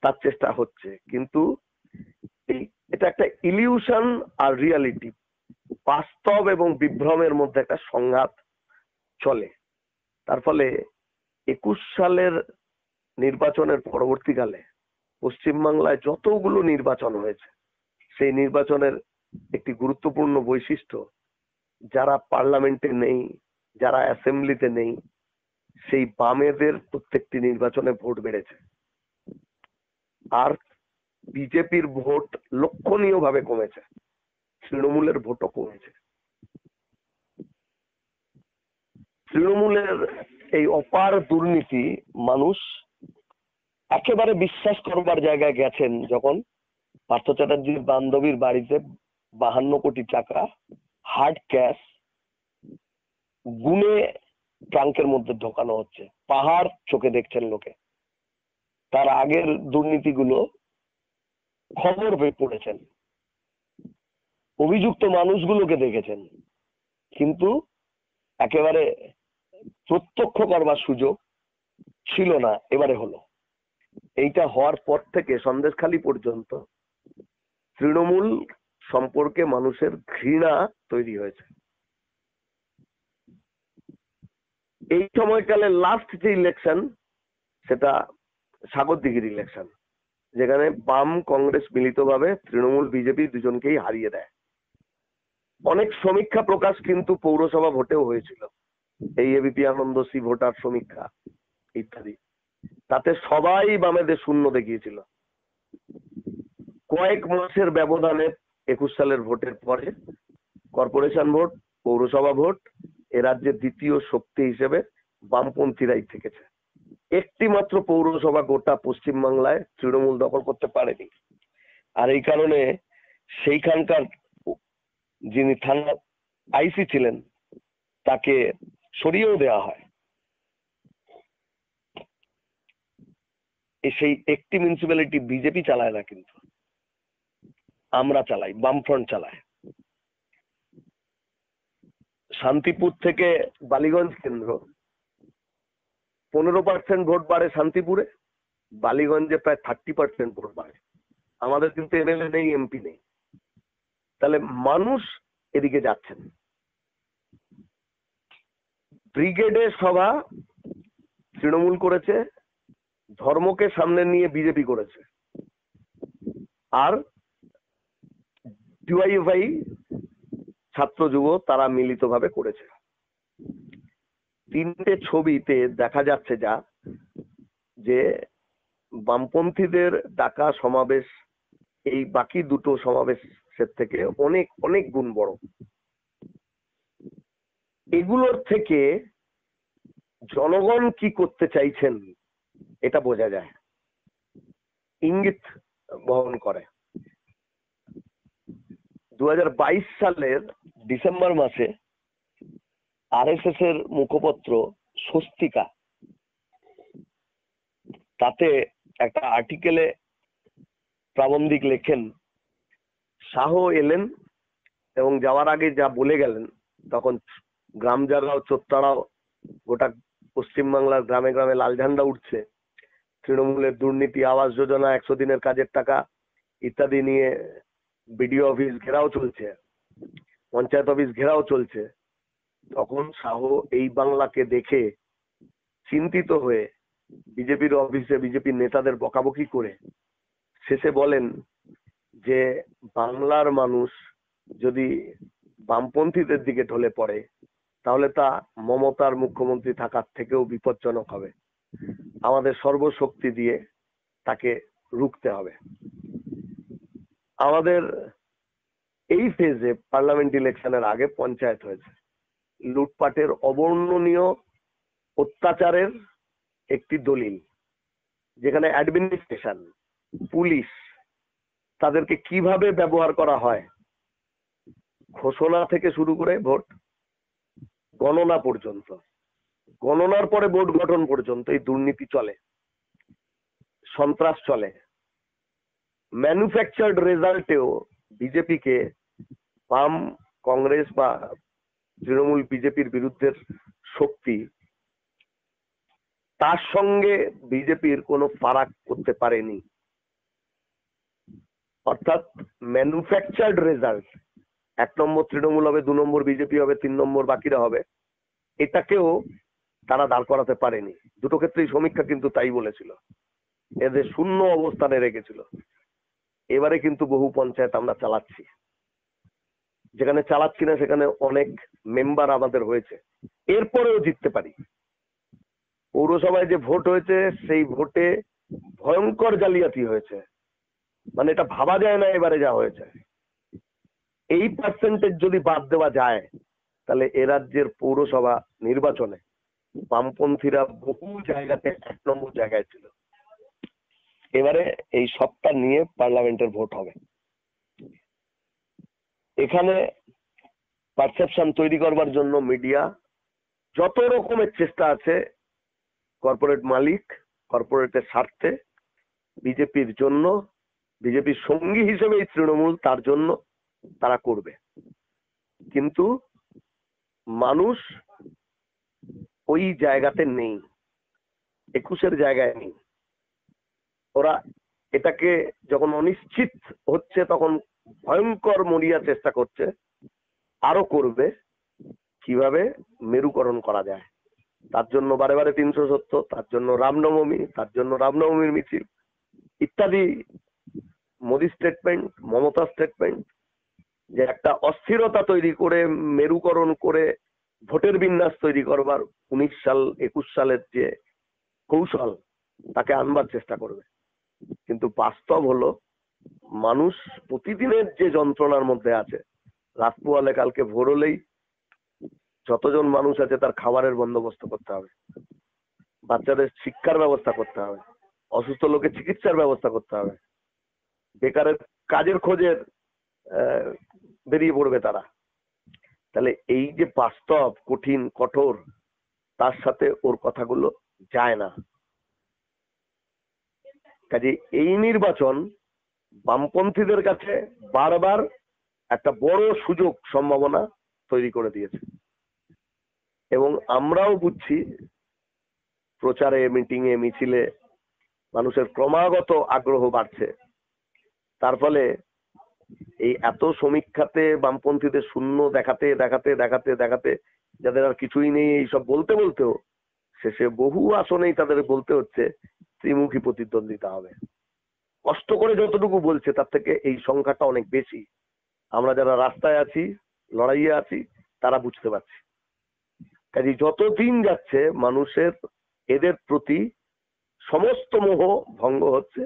তার চেষ্টা হচ্ছে, কিন্তু এটা একটা ইলিউশন আর রিয়ালিটি, বাস্তব এবং বিভ্রমের মধ্যে একটা সংঘাত চলে। তার ফলে 21 সালের নির্বাচনের পরবর্তীকালে পশ্চিমবাংলায় যতগুলো নির্বাচন হয়েছে, সেই নির্বাচনের একটি গুরুত্বপূর্ণ বৈশিষ্ট্য, যারা পার্লামেন্টে নেই, যারা অ্যাসেম্বলিতে নেই, সেই বামেদের প্রত্যেকটি নির্বাচনে ভোট বেড়েছে, আর বিজেপির ভোট লক্ষণীয়ভাবে কমেছে, তৃণমূলের ভোটও কমেছে। তৃণমূলের এই অপার দুর্নীতি মানুষ একেবারে বিশ্বাস করবার জায়গায় গেছেন যখন পার্থ চ্যাটার্জির বান্ধবীর বাড়িতে 52 কোটি টাকা হার্ড ক্যাশ গুনে ট্রাঙ্কের মধ্যে ঢোকানো হচ্ছে, পাহাড় চোখে দেখছেন লোকে। তার আগের দুর্নীতিগুলো খবর পড়েছেন, অভিযুক্ত মানুষগুলোকে দেখেছেন, কিন্তু একেবারে প্রত্যক্ষ করবার সুযোগ ছিল না, এবারে হলো। এইটা হওয়ার পর থেকে সন্দেশখালী পর্যন্ত তৃণমূল সম্পর্কে মানুষের ঘৃণা তৈরি হয়েছে। এই সময়কালে লাস্ট যে ইলেকশন, সেটা সাগরদিঘির ইলেকশন, যেখানে বাম কংগ্রেস মিলিতভাবে তৃণমূল বিজেপি দুজনকেই হারিয়ে দেয়। অনেক সমীক্ষা প্রকাশ কিন্তু পৌরসভা ভোটেও হয়েছিল, এই এবিপি আনন্দশ্রী ভোটার সমীক্ষা ইত্যাদি, তাতে সবাই বামেদের শূন্য দেখিয়েছিল। কয়েক মাসের ব্যবধানে 21 সালের ভোটের পরে কর্পোরেশন ভোট, পৌরসভা ভোট, এ রাজ্যের দ্বিতীয় শক্তি হিসেবে বামপন্থীরাই থেকেছে। একটি মাত্র পৌরসভা গোটা পশ্চিমবাংলায় তৃণমূল দখল করতে পারেনি। আর এই কারণে সেইখানকার যিনি থানা আইসি ছিলেন তাকে সরিয়েও দেওয়া হয়। সেই একটি মিউনিসিপ্যালিটি বিজেপি চালায় না, কিন্তু আমরা চালাই, বামফ্রন্ট চালায়। শান্তিপুর থেকে বালিগঞ্জ কেন্দ্র 15% ভোট বাড়ে শান্তিপুরে, বালিগঞ্জে প্রায় 30% ভোট বাড়ে। আমাদের কিন্তু এমএলএ নেই, এমপি নেই, তাহলে মানুষ এদিকে যাচ্ছেন। ব্রিগেডের সভা তৃণমূল করেছে, ধর্মকে সামনে নিয়ে বিজেপি করেছে, আর ডিওয়াইএফআই ছাত্র যুব তারা মিলিতভাবে করেছে। তিনটে ছবিতে দেখা যাচ্ছে যা যে বামপন্থীদের ডাকা সমাবেশ এই বাকি দুটো সমাবেশের থেকে অনেক অনেক গুণ বড়। এগুলোর থেকে জনগণ কি করতে চাইছেন এটা বোঝা যায়, ইঙ্গিত বহন করে। 2022 সালের ডিসেম্বর মাসে আরএসএস এর মুখপত্র স্বস্তিকা, তাতে একটা আর্টিকেলে প্রাবন্ধিক লেখেন, শাহ এলেন এবং যাওয়ার আগে যা বলে গেলেন, তখন গ্রাম জায়গাও চোত্তাড়াও গোটা পশ্চিমবাংলার গ্রামে গ্রামে লাল ঝান্ডা উঠছে। তৃণমূলের দুর্নীতি, আবাস যোজনা, 100 দিনের কাজের টাকা ইত্যাদি নিয়ে বিডিও অফিস ঘেরাও চলছে, পঞ্চায়েত অফিস ঘেরাও চলছে। তখন শাহ এই বাংলাকে দেখে চিন্তিত হয়ে বিজেপির অফিসে বিজেপির নেতাদের বকাবকি করে শেষে বলেন যে বাংলার মানুষ যদি বামপন্থীদের দিকে ঢলে পড়ে তাহলে তা মমতার মুখ্যমন্ত্রী থাকার থেকেও বিপজ্জনক হবে। আমাদের সর্বশক্তি দিয়ে তাকে রুখতে হবে। আমাদের এই ফেজে পার্লামেন্ট ইলেকশনের আগে পঞ্চায়েত হয়েছে, লুটপাটের অবর্ণনীয় অত্যাচারের একটি দলিল, যেখানে অ্যাডমিনিস্ট্রেশন, পুলিশ তাদেরকে কিভাবে ব্যবহার করা হয়, ঘোষণা থেকে শুরু করে ভোট গণনা পর্যন্ত, গণনার পরে ভোট গঠন পর্যন্ত এই দুর্নীতি চলে, সন্ত্রাস চলে। ম্যানুফ্যাকচার্ড রেজাল্টেও বিজেপিকে বাম কংগ্রেস বা তৃণমূল বিজেপির বিরুদ্ধের শক্তি, তার সঙ্গে বিজেপির কোনো ফারাক করতে পারেনি। অর্থাৎ ম্যানুফ্যাকচার্ড রেজাল্ট, 1 নম্বর তৃণমূল হবে, 2 নম্বর বিজেপি হবে, 3 নম্বর বাকিরা হবে, এটাকেও তারা দাঁড় করাতে পারেনি। দুটো ক্ষেত্রেই সমীক্ষা কিন্তু তাই বলেছিল, এদের শূন্য অবস্থানে রেখেছিল। এবারে কিন্তু বহু পঞ্চায়েত আমরা চালাচ্ছি, যেখানে চালাচ্ছি না সেখানে অনেক মেম্বার আমাদের হয়েছে, এরপরেও জিততে পারি। পৌরসভায় যে ভোট হয়েছে সেই ভোটে ভয়ঙ্কর জালিয়াতি হয়েছে, মানে এটা ভাবা যায় না এবারে যা হয়েছে। এই পার্সেন্টেজ যদি বাদ দেওয়া যায় তাহলে এ রাজ্যের পৌরসভা নির্বাচনে বামপন্থীরা বহু জায়গাতে 1 নম্বর জায়গায় ছিল। এবারে এই সবটা নিয়ে পার্লামেন্টের ভোট হবে। এখানে পারসেপশন তৈরি করবার জন্য মিডিয়া যত রকমের চেষ্টা আছে, কর্পোরেট মালিক কর্পোরেটের স্বার্থে, বিজেপির জন্য, বিজেপির সঙ্গী হিসেবে এই তৃণমূল তার জন্য তারা করবে। কিন্তু মানুষ ওই জায়গাতে নেই। 21-এর জায়গায় নেই। ওরা এটাকে যখন অনিশ্চিত হচ্ছে তখন ভয়ঙ্কর মরিয়া চেষ্টা করছে, আরো করবে কিভাবে মেরুকরণ করা যায়। তার জন্য বারে বারে 370, তার জন্য রামনবমী, তার জন্য রামনবমীর মিছিল ইত্যাদি। মোদি স্টেটমেন্ট, মমতা স্টেটমেন্ট, যে একটা অস্থিরতা তৈরি করে মেরুকরণ করে ভোটের বিন্যাস তৈরি করবার 19 সাল 21 সালের যে কৌশল তাকে আনবার চেষ্টা করবে। কিন্তু বাস্তব হলো মানুষ প্রতিদিনের যে যন্ত্রণার মধ্যে আছে, রাত পোয়ালে কালকে ভোর হলেই যতজন মানুষ আছে তার খাবারের বন্দোবস্ত করতে হবে, বাচ্চাদের শিক্ষার ব্যবস্থা করতে হবে, অসুস্থ লোকের চিকিৎসার ব্যবস্থা করতে হবে, বেকারের কাজের খোঁজের বেরিয়ে পড়বে তারা। তাহলে এই যে বাস্তব কঠিন কঠোর, তার সাথে ওর কথাগুলো যায় না। কাজে এই নির্বাচন বামপন্থীদের কাছে বারবার একটা বড় সুযোগ সম্ভাবনা তৈরি করে দিয়েছে। এবং আমরাও বুঝছি, প্রচারে, মিটিংয়ে, মিছিলে মানুষের ক্রমাগত আগ্রহ বাড়ছে। তার ফলে এই এত সমীক্ষাতে বামপন্থীদের শূন্য দেখাতে দেখাতে দেখাতে দেখাতে যাদের আর কিছুই নেই এইসব বলতে বলতেও শেষে বহু আসনেই তাদের বলতে হচ্ছে ত্রিমুখী প্রতিদ্বন্দ্বিতা হবে। কষ্ট করে যতটুকু বলছে তার থেকে এই সংখ্যাটা অনেক বেশি। আমরা যারা রাস্তায় আছি, লড়াইয়ে আছি, তারা বুঝতে পারছি। কাজে যত দিন যাচ্ছে মানুষের এদের প্রতি সমস্ত মোহ ভঙ্গ হচ্ছে,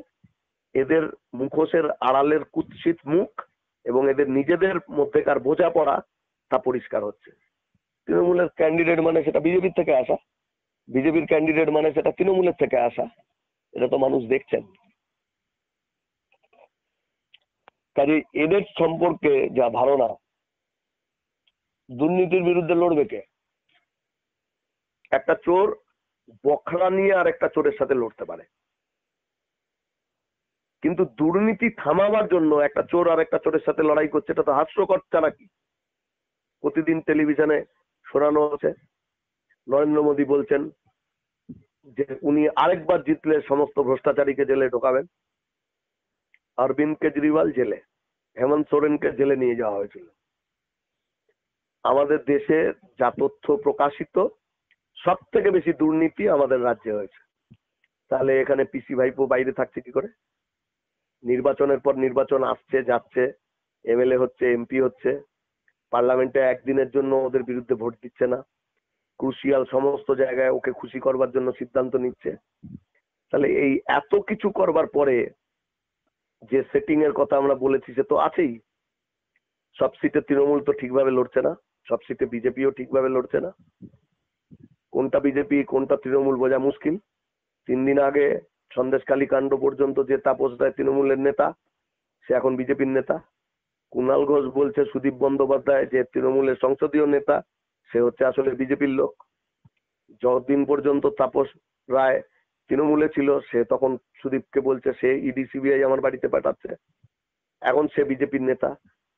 এদের মুখোশের আড়ালের কুৎসিত মুখ এবং এদের নিজেদের মধ্যেকার বোঝাপড়া তা পরিষ্কার হচ্ছে। তৃণমূলের ক্যান্ডিডেট মানে সেটা বিজেপির থেকে আসা, বিজেপির ক্যান্ডিডেট মানে সেটা তৃণমূলের থেকে আসা, এটা তো মানুষ দেখছেন। কাজে এদের সম্পর্কে যা ধারণা, দুর্নীতির বিরুদ্ধে লড়বে কে? একটা চোর বখরা নিয়ে আর একটা চোরের সাথে লড়তে পারে, কিন্তু দুর্নীতি থামাবার জন্য একটা চোর আর একটা চোরের সাথে লড়াই করছে, এটা তো হাস্যকর নাকি? প্রতিদিন টেলিভিশনে শোনানো হচ্ছে, নরেন্দ্র মোদী বলছেন যে উনি আরেকবার জিতলে সমস্ত ভ্রষ্টাচারীকে জেলে ঢোকাবেন। অরবিন্দ কেজরিওয়াল জেলে, হেমন্ত সোরেনকে জেলে নিয়ে যাওয়া হয়েছিল। আমাদের দেশে যা তথ্য প্রকাশিত, সব থেকে বেশি দুর্নীতি আমাদের রাজ্যে হয়েছে। তাহলে এখানে পিসি ভাইপো বাইরে থাকছে কি করে? নির্বাচনের পর নির্বাচন আসছে যাচ্ছে, এমএলএ হচ্ছে, এমপি হচ্ছে, পার্লামেন্টে একদিনের জন্য ওদের বিরুদ্ধে ভোট দিচ্ছে না, ক্রুশিয়াল সমস্ত জায়গায় ওকে খুশি করবার জন্য সিদ্ধান্ত নিচ্ছে। তাহলে এই এত কিছু করবার পরে যে সেটিং এর কথা আমরা বলেছি সে তো আছেই। সব সিটে তৃণমূল তো ঠিকভাবে লড়ছে না, সব সিটে বিজেপিও ঠিকভাবে লড়ছে না। কোনটা বিজেপি কোনটা তৃণমূল বোঝা মুশকিল। 3 দিন আগে সন্দেশখালী কাণ্ড পর্যন্ত যে তাপস রায় তৃণমূলের নেতা, সে এখন বিজেপির নেতা। কুণাল ঘোষ বলছে সুদীপ বন্দ্যোপাধ্যায় যে তৃণমূলের সংসদীয় নেতা, সে হচ্ছে আসলে বিজেপির লোক। যতদিন পর্যন্ত তাপস রায় তৃণমূলে ছিল, সে তখন সুদীপকে বলছে সে ইডি সিবিআই আমার বাড়িতে পাঠাচ্ছে, এখন সে বিজেপির নেতা।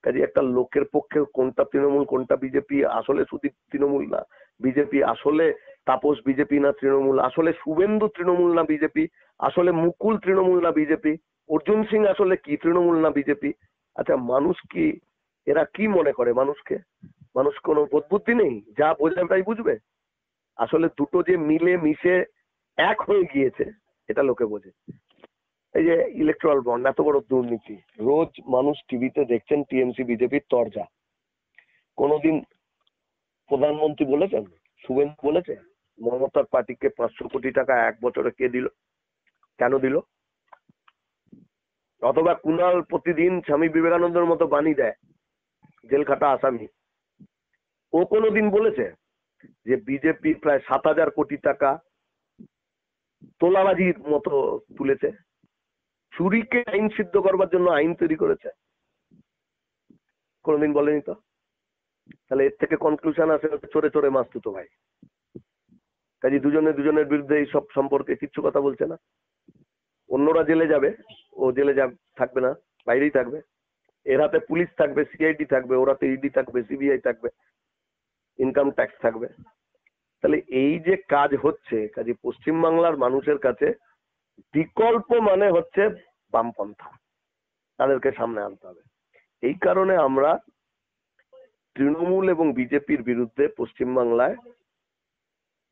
কাজে একটা লোকের পক্ষে কোনটা তৃণমূল কোনটা বিজেপি, আসলে সুদীপ তৃণমূল না বিজেপি, আসলে তাপস বিজেপি না তৃণমূল, আসলে শুভেন্দু তৃণমূল না বিজেপি, আসলে মুকুল তৃণমূল না বিজেপি, অর্জুন সিং আসলে কি তৃণমূল না বিজেপি? আচ্ছা, মানুষ কি এরা কি মনে করে? মানুষ কোনো বোধবুদ্ধি নেই? যা বোঝাবে তাই বুঝবে? আসলে দুটো যে মিলে মিশে এক হয়ে গিয়েছে এটা লোকে বোঝে। এই যে ইলেকট্রাল বন্ড, এত বড় দুর্নীতি, রোজ মানুষ টিভিতে দেখছেন টিএমসি বিজেপির তরজা। কোনোদিন প্রধানমন্ত্রী বলেছেন, শুভেন্দু বলেছে মমতার পার্টিকে 500 কোটি টাকা এক বছরে কে দিল, কেন দিল? অথবা কুণাল প্রতিদিন স্বামী বিবেকানন্দের মতো বাণী দেয়, জেল খাটা আসামি, ও কোনোদিন বলেছে যে বিজেপি প্রায় 7,000 কোটি টাকা তোলাবাজির মতো তুলেছে, চুরিকে আইন সিদ্ধ করবার জন্য আইন তৈরি করেছে? কোনোদিন বলেনি তো। তাহলে এর থেকে কনক্লুশন আসে চোরে চোরে মাছ তুতো ভাই। কাজে দুজনের বিরুদ্ধে এই সব সম্পর্কে কিচ্ছু কথা বলছে না। অন্যরা জেলে যাবে, ও জেলে থাকবে না, বাইরেই থাকবে। এর হাতে পুলিশ থাকবে, সিআইডি থাকবে, ওর হাতে ইডি থাকবে, সিবিআই থাকবে, ইনকাম ট্যাক্স থাকবে। তাহলে এই যে কাজ হচ্ছে, কাজে পশ্চিমবাংলার মানুষের কাছে বিকল্প মানে হচ্ছে বামপন্থা, তাদেরকে সামনে আনতে হবে। এই কারণে আমরা তৃণমূল এবং বিজেপির বিরুদ্ধে পশ্চিমবাংলায়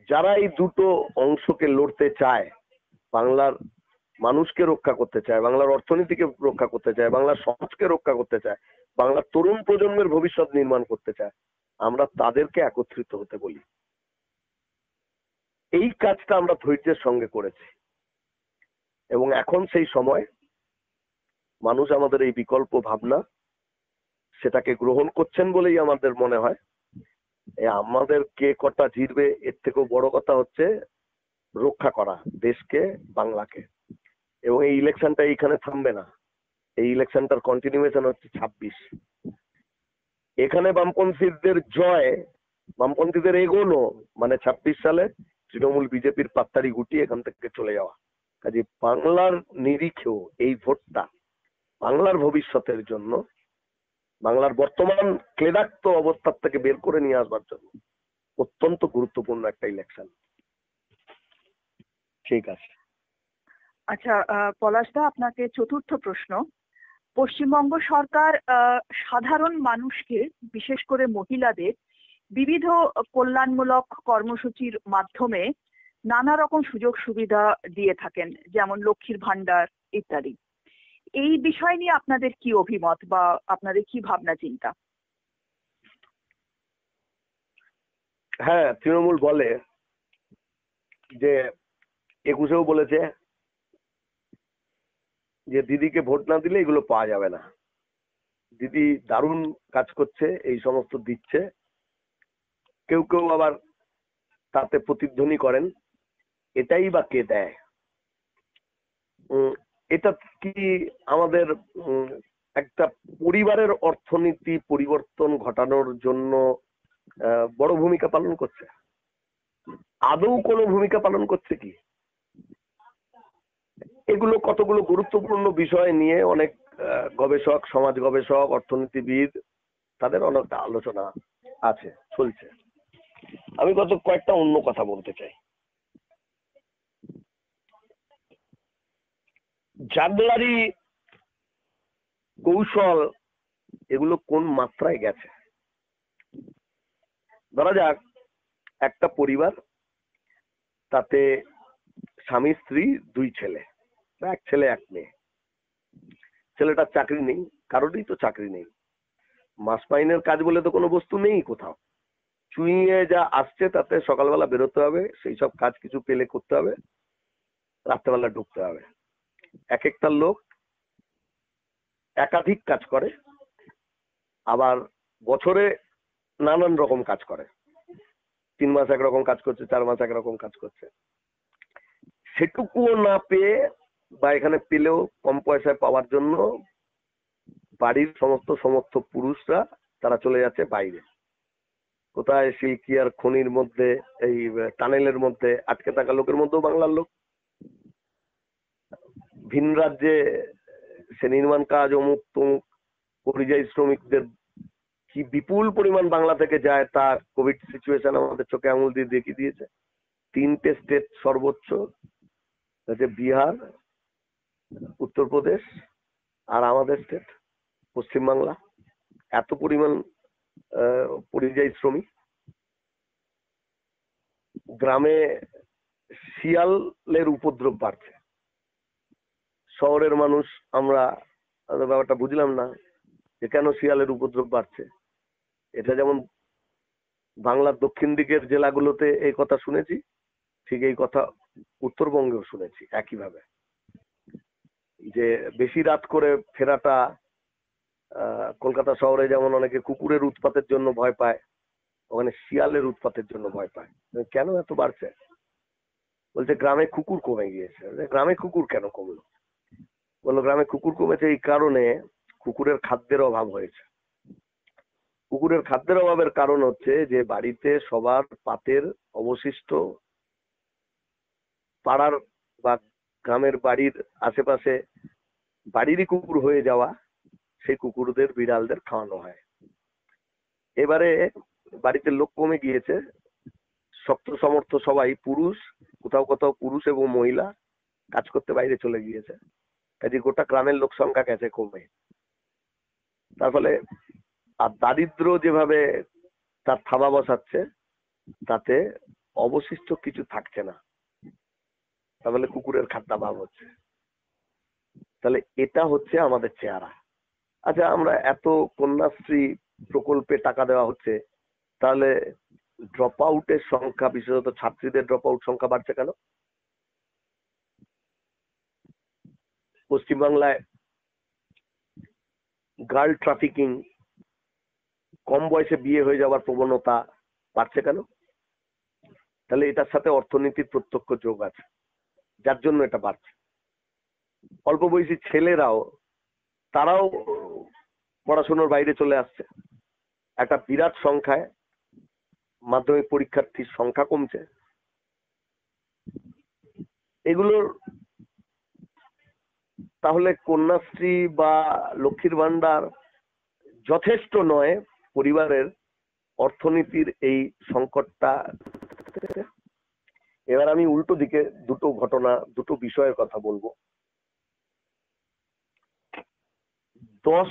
যারা এই দুটো অংশকে লড়তে চায়, বাংলার মানুষকে রক্ষা করতে চায়, বাংলার অর্থনীতিকে রক্ষা করতে চায়, বাংলার সমাজকে রক্ষা করতে চায়, বাংলার তরুণ প্রজন্মের ভবিষ্যৎ নির্মাণ করতে চায়, আমরা তাদেরকে একত্রিত হতে বলি। এই কাজটা আমরা ধৈর্যের সঙ্গে করেছি এবং এখন সেই সময় মানুষ আমাদের এই বিকল্প ভাবনা সেটাকে গ্রহণ করছেন বলেই আমাদের মনে হয় আমাদের কে কটা জিতবে এর থেকেও বড় কথা হচ্ছে রক্ষা করা দেশকে, বাংলাকে। এবং এই ইলেকশনটা এইখানে থামবে না, এই ইলেকশনটার কন্টিনিউয়েশন হচ্ছে 26। এখানে বামপন্থীদের জয়, বামপন্থীদের এগোনো মানে 26 সালে তৃণমূল বিজেপির পাত্তারি গুটিয়ে এখান থেকে চলে যাওয়া। কাজে বাংলার নিরিখেও এই ভোটটা বাংলার ভবিষ্যতের জন্য, বাংলার বর্তমান ক্লেদাক্ত অবস্থার থেকে বের করে নিয়ে আসবার জন্য অত্যন্ত গুরুত্বপূর্ণ একটা ইলেকশন। ঠিক আছে। আচ্ছা, পলাশদা, আপনাকে চতুর্থ প্রশ্ন। পশ্চিমবঙ্গ সরকার সাধারণ মানুষকে, বিশেষ করে মহিলাদের, বিবিধ কল্যাণমূলক কর্মসূচির মাধ্যমে নানা রকম সুযোগ সুবিধা দিয়ে থাকেন, যেমন লক্ষ্মীর ভান্ডার ইত্যাদি। এই বিষয় নিয়ে আপনাদের কি অভিমত বা আপনাদের কি ভাবনা চিন্তা? হ্যাঁ, তৃণমূল বলে যে 21-এও বলেছে যে দিদিকে ভোট না দিলে এগুলো পাওয়া যাবে না। দিদি দারুণ কাজ করছে, এই সমস্ত দিচ্ছে। কেউ কেউ আবার তাতে প্রতিধ্বনি করেন এটাই বা কে দেয়। এটা কি আমাদের একটা পরিবারের অর্থনীতি পরিবর্তন ঘটানোর জন্য বড় ভূমিকা পালন করছে? আদৌ কোনো ভূমিকা পালন করছে কি? এগুলো কতগুলো গুরুত্বপূর্ণ বিষয় নিয়ে অনেক গবেষক, সমাজ গবেষক, অর্থনীতিবিদ, তাদের অনেক আলোচনা আছে, চলছে। আমি কয়েকটা অন্য কথা বলতে চাই। জাগলারি কৌশল এগুলো কোন মাত্রায় গেছে? ধরা যাক একটা পরিবার, তাতে স্বামী স্ত্রী 2 ছেলে, এক ছেলে এক মেয়ে। ছেলেটার চাকরি নেই, কারোরই তো চাকরি নেই, মাস মাইনের কাজ বলে তো কোনো বস্তু নেই কোথাও। চুইয়ে যা আসছে তাতে সকালবেলা বেরোতে হবে, সেই সব কাজ কিছু পেলে করতে হবে, রাত্রেবেলা ঢুকতে হবে। এক একটা লোক একাধিক কাজ করে, আবার বছরে নানান রকম কাজ করে। 3 মাস একরকম কাজ করছে, 4 মাস একরকম কাজ করছে। সেটুকুও না পেয়ে বা এখানে পেলেও কম পয়সায় পাওয়ার জন্য বাড়ির সমস্ত সমর্থ পুরুষরা তারা চলে যাচ্ছে বাইরে। কোথায়? সিলকিয়ার খনির মধ্যে, এই টানেলের মধ্যে আটকে থাকা লোকের মধ্যেও বাংলার লোক। ভিন রাজ্যে সে নির্মাণ কাজ, অমুক তমুক পরিযায়ী শ্রমিকদের কি বিপুল পরিমাণ বাংলা থেকে যায়, তা কোভিড সিচুয়েশন আমাদের চোখে আঙুল দিয়ে দেখিয়ে দিয়েছে। 3টে স্টেট সর্বোচ্চ, বিহার, উত্তরপ্রদেশ আর আমাদের স্টেট পশ্চিমবাংলা। এত পরিমাণ পরিযায়ী শ্রমিক। গ্রামে শিয়ালের উপদ্রব বাড়ছে। শহরের মানুষ আমরা ব্যাপারটা বুঝলাম না যে কেন শিয়ালের উপদ্রব বাড়ছে। এটা যেমন বাংলার দক্ষিণ দিকের জেলাগুলোতে এই কথা শুনেছি, ঠিক এই কথা উত্তরবঙ্গেও শুনেছি একইভাবে, যে বেশি রাত করে ফেরাটা, কলকাতা শহরে যেমন অনেকে কুকুরের উৎপাতের জন্য ভয় পায়, ওখানে শিয়ালের উৎপাতের জন্য ভয় পায়। কেন এত বাড়ছে? বলছে গ্রামে কুকুর কমে গিয়েছে। গ্রামে কুকুর কেন কমলো? বললো গ্রামে কুকুর কমেছে এই কারণে, কুকুরের খাদ্যের অভাব হয়েছে। কুকুরের খাদ্যের অভাবের কারণ হচ্ছে যে বাড়িতে সবার পাতের অবশিষ্ট, পাড়ার বা গ্রামের বাড়ির আশেপাশে বাড়িরই কুকুর হয়ে যাওয়া, সেই কুকুরদের বিড়ালদের খাওয়ানো হয়। এবারে বাড়িতে লোক কমে গিয়েছে, শক্ত সমর্থ সবাই পুরুষ, কোথাও কোথাও পুরুষ এবং মহিলা কাজ করতে বাইরে চলে গিয়েছে, কাজে গোটা গ্রামের লোক সংখ্যা গেছে কমে। তার ফলে আর দারিদ্র যেভাবে তার থাবা বসাচ্ছে, তাতে অবশিষ্ট কিছু থাকছে না, তাহলে কুকুরের খাদ্যা ভাব হচ্ছে। তাহলে এটা হচ্ছে আমাদের চেহারা। আচ্ছা, আমরা এত কন্যাশ্রী প্রকল্পে টাকা দেওয়া হচ্ছে, তাহলে ড্রপ আউটের সংখ্যা, বিশেষত ছাত্রীদের ড্রপ আউট সংখ্যা বাড়ছে কেন? পশ্চিমবাংলায় গার্ল ট্রাফিকিং, কম বয়সে বিয়ে হয়ে যাওয়ার প্রবণতা বাড়ছে কেন? তাহলে এটার সাথে অর্থনীতির প্রত্যক্ষ যোগ আছে, যার জন্য এটা বাড়ছে। অল্প বয়সী ছেলেরাও, তারাও পড়াশোনার বাইরে চলে আসছে। একটা বিরাট সংখ্যায় মাধ্যমিক পরীক্ষার্থীর সংখ্যা কমছে। এগুলোর তাহলে কন্যাশ্রী বা লক্ষ্মীর ভান্ডার যথেষ্ট নয় পরিবারের অর্থনীতির এই সংকটটা। এবার আমি উল্টো দিকে দুটো ঘটনা, দুটো বিষয়ের কথা বলবো। 10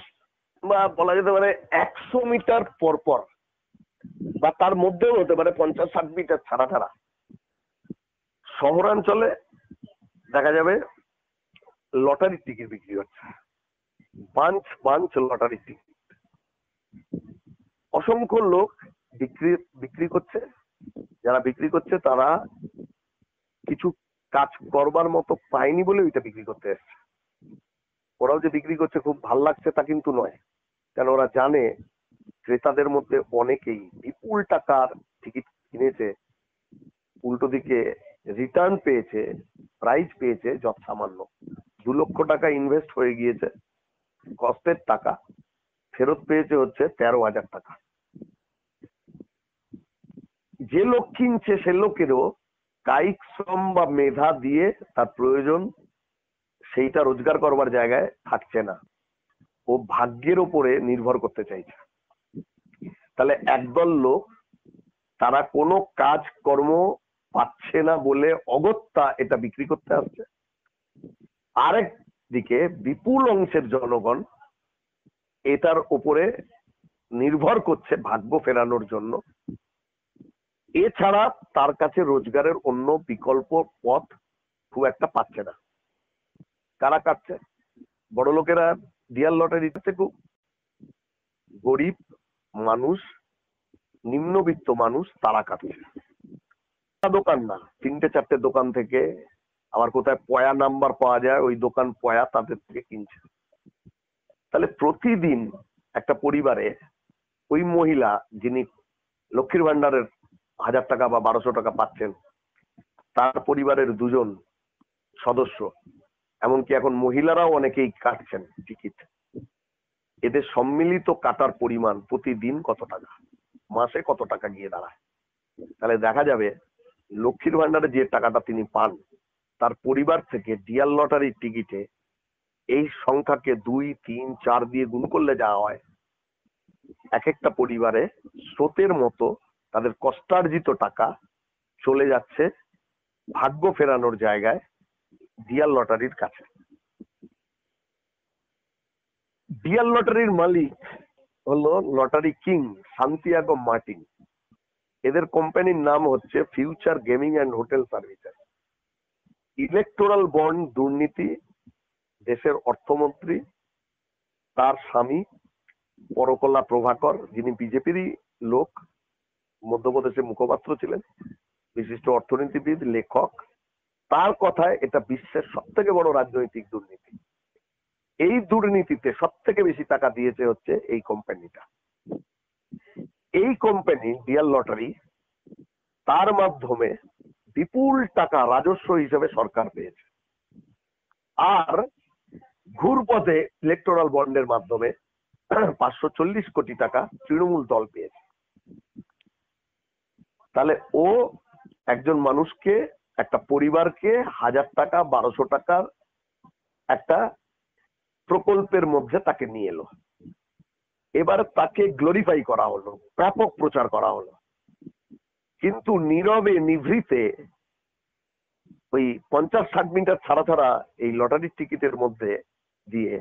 বা বলা যেতে পারে 100 মিটার পর পর, বা তার মধ্যেও হতে পারে 50-60 মিটার ছাড়া ছাড়া, শহরাঞ্চলে দেখা যাবে লটারির টিকিট বিক্রি হচ্ছে, বাঞ্চ বাঞ্চ লটারির টিকিট। অসংখ্য লোক বিক্রি করছে। যারা বিক্রি করছে তারা কিছু কাজ করবার মতো পায়নি বলে এটা বিক্রি করতে এসছে। ওরাও যে বিক্রি করছে খুব ভাল লাগছে তা কিন্তু নয়, কেন ওরা জানে ক্রেতাদের মধ্যে অনেকেই বিপুল টাকার টিকিট কিনেছে, উল্টো দিকে রিটার্ন পেয়েছে, প্রাইজ পেয়েছে যত সামান্য। 2 লক্ষ টাকা ইনভেস্ট হয়ে গিয়েছে, কষ্টের টাকা ফেরত পেয়েছে হচ্ছে 13,000 টাকা। যে লোক কিনছে সে লোকেরও কায়িক শ্রম বা মেধা দিয়ে তার প্রয়োজন সেইটা রোজগার করবার জায়গায় থাকছে না, ও ভাগ্যের উপরে নির্ভর করতে চাইছে। তাহলে একদল লোক, তারা কোনো কাজ কর্ম পাচ্ছে না বলে অগত্যা এটা বিক্রি করতে আসছে। আরেক দিকে বিপুল অংশের জনগণ এটার উপরে নির্ভর করছে ভাগ্য ফেরানোর জন্য। এছাড়া তার কাছে রোজগারের অন্য বিকল্প পথ খুব একটা পাচ্ছে না। কারা কাটছে? বড় লোকেরা ডিয়ার লটারি দিচ্ছে, খুব গরিব মানুষ, নিম্নবিত্ত মানুষ তারা কাটছে। দোকান না, 3-4টে দোকান থেকে, আবার কোথায় পয়া নাম্বার পাওয়া যায় ওই দোকান পয়া, তাদের থেকে কিনছে। তাহলে প্রতিদিন একটা পরিবারে ওই মহিলা যিনি লক্ষ্মীর ভান্ডারের 1000 টাকা বা 1200 টাকা পাচ্ছেন, তার পরিবারের 2 জন সদস্য, এমনকি এখন মহিলারাও অনেকেই কাটছেন টিকিট। এদের সম্মিলিত কাটার পরিমাণ প্রতিদিন কত টাকা, মাসে কত টাকা গিয়ে দাঁড়ায়? তাহলে দেখা যাবে লক্ষ্মীর ভান্ডারে যে টাকাটা তিনি পান, তার পরিবার থেকে ডিয়ার লটারির টিকিটে এই সংখ্যাকে 2, 3, 4 দিয়ে গুণ করলে যা হয়, এক একটা পরিবারে স্রোতের মতো তাদের কষ্টার্জিত টাকা চলে যাচ্ছে ভাগ্য ফেরানোর জায়গায় ডিয়ার লটারির কাছে। ডিয়ার লটারির মালিক হলো লটারি কিং সান্তিয়াগো মার্টিন। এদের কোম্পানির নাম হচ্ছে future gaming and hotel services. Electoral bond দুর্নীতি, দেশের অর্থমন্ত্রী, তার স্বামী পরকলা প্রভাকর, যিনি বিজেপিরই লোক, মধ্যপ্রদেশের মুখপাত্র ছিলেন, বিশিষ্ট অর্থনীতিবিদ, লেখক। তার কথায় এটা বিশ্বের সবথেকে বড় রাজনৈতিক দুর্নীতি। এই দুর্নীতিতে সবথেকে বেশি টাকা দিয়েছে হচ্ছে এই কোম্পানিটা। এই কোম্পানি ডিয়ার লটারি, তার মাধ্যমে বিপুল টাকা রাজস্ব হিসেবে সরকার পেয়েছে। আর ঘুরপথে ইলেকটোরাল বন্ডের মাধ্যমে 540 কোটি টাকা তৃণমূল দল পেয়েছে। তাহলে ও একজন মানুষকে, একটা পরিবারকে 1000 টাকা 1200 টাকার একটা প্রকল্পের মধ্যে তাকে নিয়ে এলো। এবার তাকে গ্লোরিফাই করা হলো, ব্যাপক প্রচার করা হলো। কিন্তু নীরবে নিভৃতে ওই 50-60 মিটার ছাড়া ছাড়া এই লটারির টিকিটের মধ্যে দিয়ে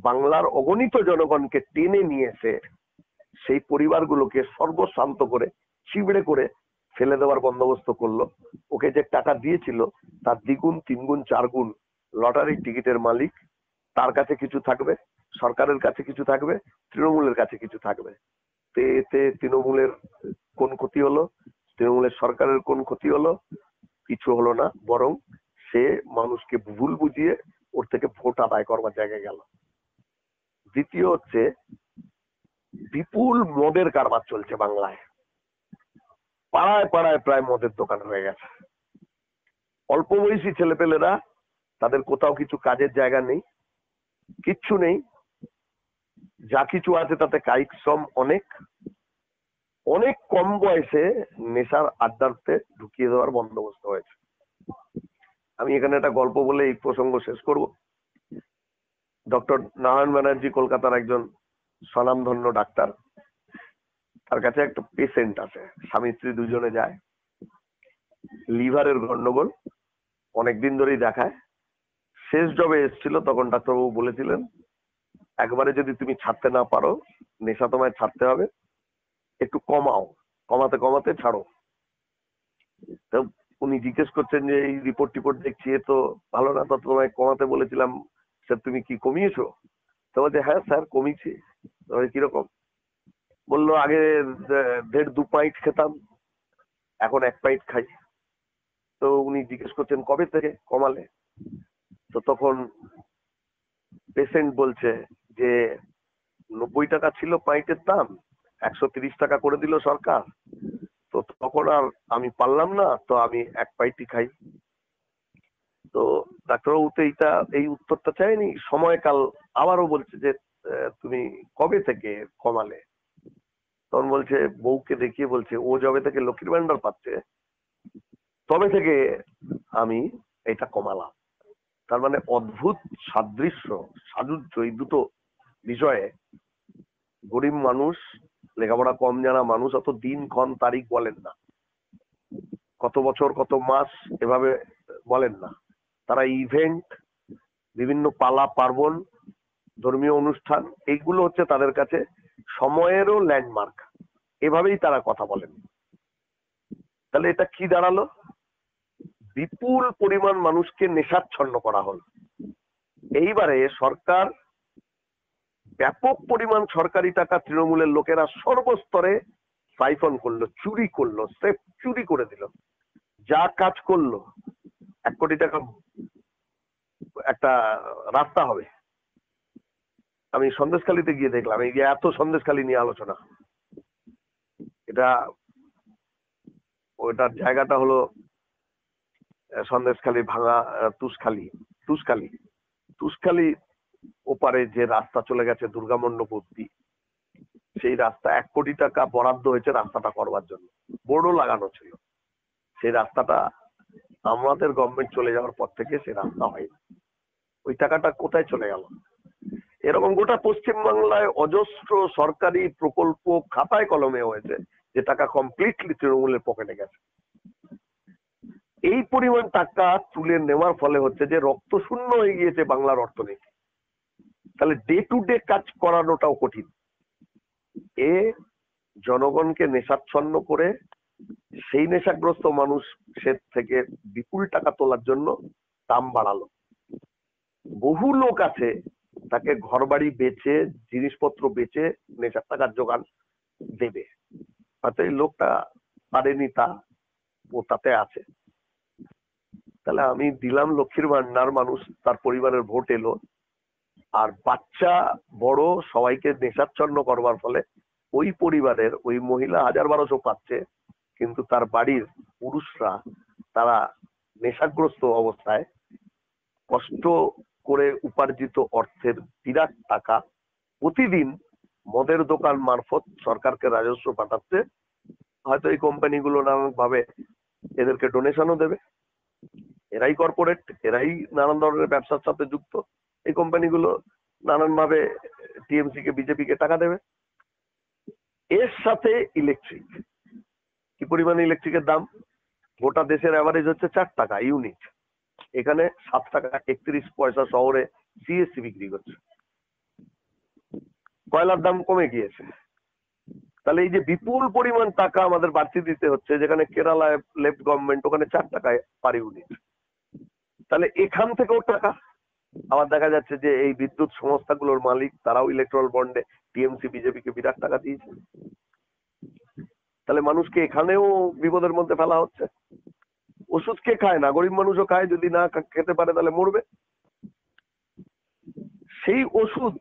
বাংলার অগণিত জনগণকে টেনে নিয়ে এসে সেই পরিবারগুলোকে সর্বশান্ত করে চিবড়ে করে ফেলে দেওয়ার বন্দোবস্ত করলো। ওকে যে টাকা দিয়েছিল তার দ্বিগুণ, 3 গুণ, 4 গুণ লটারির টিকিটের মালিক, তার কাছে কিছু থাকবে, সরকারের কাছে কিছু থাকবে, তৃণমূলের কাছে কিছু থাকবে। এতে তৃণমূলের কোন ক্ষতি হলো? তৃণমূলের সরকারের কোন ক্ষতি হলো? কিছু হলো না, বরং সে মানুষকে ভুল বুঝিয়ে ওর থেকে ভোট আদায় করবার জায়গায় গেল। দ্বিতীয় হচ্ছে, বিপুল মদের কারবার চলছে বাংলায়। পাড়ায় পাড়ায় প্রায় মদের দোকান হয়ে গেছে। অল্প বয়সী ছেলেপেলেরা, তাদের কোথাও কিছু কাজের জায়গা নেই, কিচ্ছু নেই, যা কিছু আছে তাতে কায়িক শ্রম অনেক। অনেক কম বয়সে নেশার আড্ডাতে ঢুকিয়ে দেওয়ার বন্দোবস্ত হয়েছে। আমি এখানে একটা গল্প বলে এই প্রসঙ্গ শেষ করব। ডক্টর নারায়ণ ব্যানার্জি কলকাতার একজন স্বনামধন্য ডাক্তার। তার কাছে একটা পেশেন্ট আছে, স্বামী স্ত্রী দুজনে যায়, লিভারের গন্ডগোল, অনেকদিন ধরেই দেখায়। শেষ যবে এসেছিল তখন ডাক্তারবাবু বলেছিলেন, একবারে যদি তুমি ছাড়তে না পারো, নেশা তোমায় ছাড়তে হবে, একটু কমাও, কমাতে কমাতে ছাড়ো। তো উনি জিজ্ঞেস করছেন যে এই রিপোর্ট দেখছি এ তো ভালো না, তো তোমায় কমাতে বলেছিলাম স্যার, তুমি কি কমিয়েছো? তো বলছে হ্যাঁ স্যার কমিয়েছি। কিরকম? বললো আগে 1.5-2 পাইট খেতাম, এখন 1 পাইট খাই। তো উনি জিজ্ঞেস করছেন কবে থেকে কমালে? তো তখন পেশেন্ট বলছে যে 90 টাকা ছিল পাইটের দাম, 130 টাকা করে দিল সরকার, তো তখন আর আমি পারলাম না, তো আমি 1 পাইটই খাই। তো ডাক্তারবাবু তো এই উত্তরটা চাইনি, সময়কাল আবারও বলছে যে তুমি কবে থেকে কমালে? তখন বলছে, বউকে দেখিয়ে বলছে, ও যবে থেকে লক্ষ্মীর ভান্ডার পাচ্ছে তবে থেকে আমি এটা কমালাম। তার মানে অদ্ভুত সাদৃশ্য, সাযুজ্য এই দুটো বিষয়ে। গরিব মানুষ, লেখাপড়া কম জানা মানুষ অত দিন ক্ষণ তারিখ বলেন না, কত বছর কত মাস এভাবে বলেন না। তারা ইভেন্ট, বিভিন্ন পালা পার্বণ, ধর্মীয় অনুষ্ঠান, এইগুলো হচ্ছে তাদের কাছে সময়েরও ল্যান্ডমার্ক, এভাবেই তারা কথা বলেন। তাহলে এটা কি দাঁড়ালো? বিপুল পরিমাণ মানুষকে নেশাচ্ছন্ন করা হলো। এইবারে সরকার ব্যাপক পরিমাণ সরকারি টাকা তৃণমূলের লোকেরা সর্বস্তরে সাইফন করলো, চুরি করলো, সেফ চুরি করে দিল। যা কাজ করলো, 1 কোটি টাকা একটা রাস্তা হবে। আমি সন্দেশখালীতে গিয়ে দেখলাম, এই যে এত সন্দেশখালী নিয়ে আলোচনা, এটা ওটার জায়গাটা হলো সন্দেশখালী ভাঙা তুষখালী ওপারে যে রাস্তা চলে গেছে দুর্গামণ্ডপ অব্দি, সেই রাস্তা 1 কোটি টাকা বরাদ্দ হয়েছে রাস্তাটা করবার জন্য, বোর্ডও লাগানো ছিল। সেই রাস্তাটা আমাদের গভর্নমেন্ট চলে যাওয়ার পর থেকে সেই রাস্তা হয়নি। ওই টাকাটা কোথায় চলে গেল? এরকম গোটা পশ্চিমবাংলায় অজস্র সরকারি প্রকল্প খাতায় কলমে হয়েছে, যে টাকা কমপ্লিটলি তৃণমূলের পকেটে গেছে। এই পরিমাণ টাকা তুলে নেওয়ার ফলে হচ্ছে যে রক্ত শূন্য হয়ে গিয়েছে বাংলার অর্থনীতি। তাহলে ডে টু ডে কাজ করানোটাও কঠিন। এ জনগণকে নেশাচ্ছন্ন করে সেই নেশাগ্রস্ত মানুষের থেকে বিপুল টাকা তোলার জন্য দাম বাড়ালো। বহু লোক আছে তাকে ঘর বাড়ি বেচে, জিনিসপত্র বেচে নেশার টাকার যোগান দেবে, হয়তো এই লোকটা পারেনি, ও তাতে আছে। তাহলে আমি দিলাম লক্ষ্মীর ভান্ডার, মানুষ তার পরিবারের ভোট এলো, আর বাচ্চা বড় সবাইকে নেশাচ্ছন্ন করবার ফলে ওই পরিবারের ওই মহিলা 1000-1200 পাচ্ছে, কিন্তু তার বাড়ির পুরুষরা তারা নেশাগ্রস্ত অবস্থায় কষ্ট করে উপার্জিত অর্থের বিরাট টাকা প্রতিদিন মদের দোকান মারফত সরকারকে রাজস্ব পাঠাচ্ছে। হয়তো এই কোম্পানিগুলো নানান ভাবে এদেরকে ডোনেশনও দেবে, এরাই কর্পোরেট, এরাই নানান ধরনের ব্যবসার সাথে যুক্ত। এই কোম্পানিগুলো নানান ভাবে টিএমসি কে, বিজেপি কে টাকা দেবে। এর সাথে ইলেকট্রিক, কি পরিমাণে ইলেকট্রিকের দাম, গোটা দেশের অ্যাভারেজ হচ্ছে 4 টাকা ইউনিট, এখানে 7 টাকা 31 পয়সা শহরে সিএসসি বিক্রি করছে। কয়লার দাম কমে গিয়েছে। তাহলে এই যে বিপুল পরিমাণ টাকা আমাদের বাড়তি দিতে হচ্ছে, যেখানে কেরালায় লেফট গভর্নমেন্ট ওখানে 4 টাকায় পার ইউনিট, তাহলে এখান থেকেও টাকা। আবার দেখা যাচ্ছে যে এই বিদ্যুৎ সংস্থাগুলোর মালিক তারাও ইলেকট্রাল বন্ডে টিএমসি বিজেপিকে বিরাট টাকা দিয়েছে। তাহলে মানুষকে এখানেও বিপদের মধ্যে ফেলা হচ্ছে। ওষুধ কে খায় না? গরিব মানুষও খায়, যদি না খেতে পারে তাহলে মরবে। সেই ওষুধ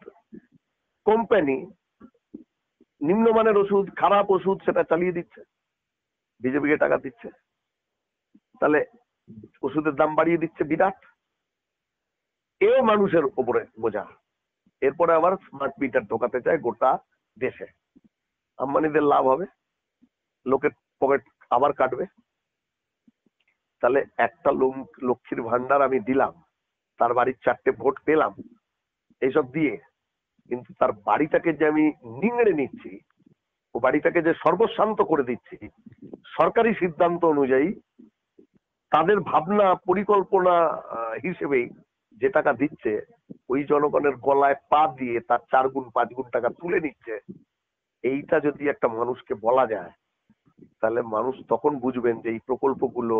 কোম্পানি নিম্নমানের ওষুধ, খারাপ ওষুধ সেটা চালিয়ে দিচ্ছে, বিজেপিকে টাকা দিচ্ছে, তাহলে ওষুধের দাম বাড়িয়ে দিচ্ছে বিরাট। এও মানুষের উপরে বোঝা। এরপরে আবার স্মার্ট মিটার ঢোকাতে চায় গোটা দেশে, আম্বানিদের লাভ হবে, লোকের পকেট আবার কাটবে। তাহলে একটা লক্ষ্মীর ভান্ডার আমি দিলাম, তার বাড়ির 4টে ভোট পেলাম এইসব দিয়ে, কিন্তু তার বাড়িটাকে যে আমি নিংড়ে নিচ্ছি, ও বাড়িটাকে যে সর্বশান্ত করে দিচ্ছি সরকারি সিদ্ধান্ত অনুযায়ী, তাদের ভাবনা পরিকল্পনা হিসেবেই যে টাকা দিচ্ছে, ওই জনগণের গলায় পা দিয়ে তার 4 গুণ 5 গুণ টাকা তুলে নিচ্ছে, এইটা যদি একটা মানুষকে বলা যায়, তাহলে মানুষ তখন বুঝবেন যে এই প্রকল্পগুলো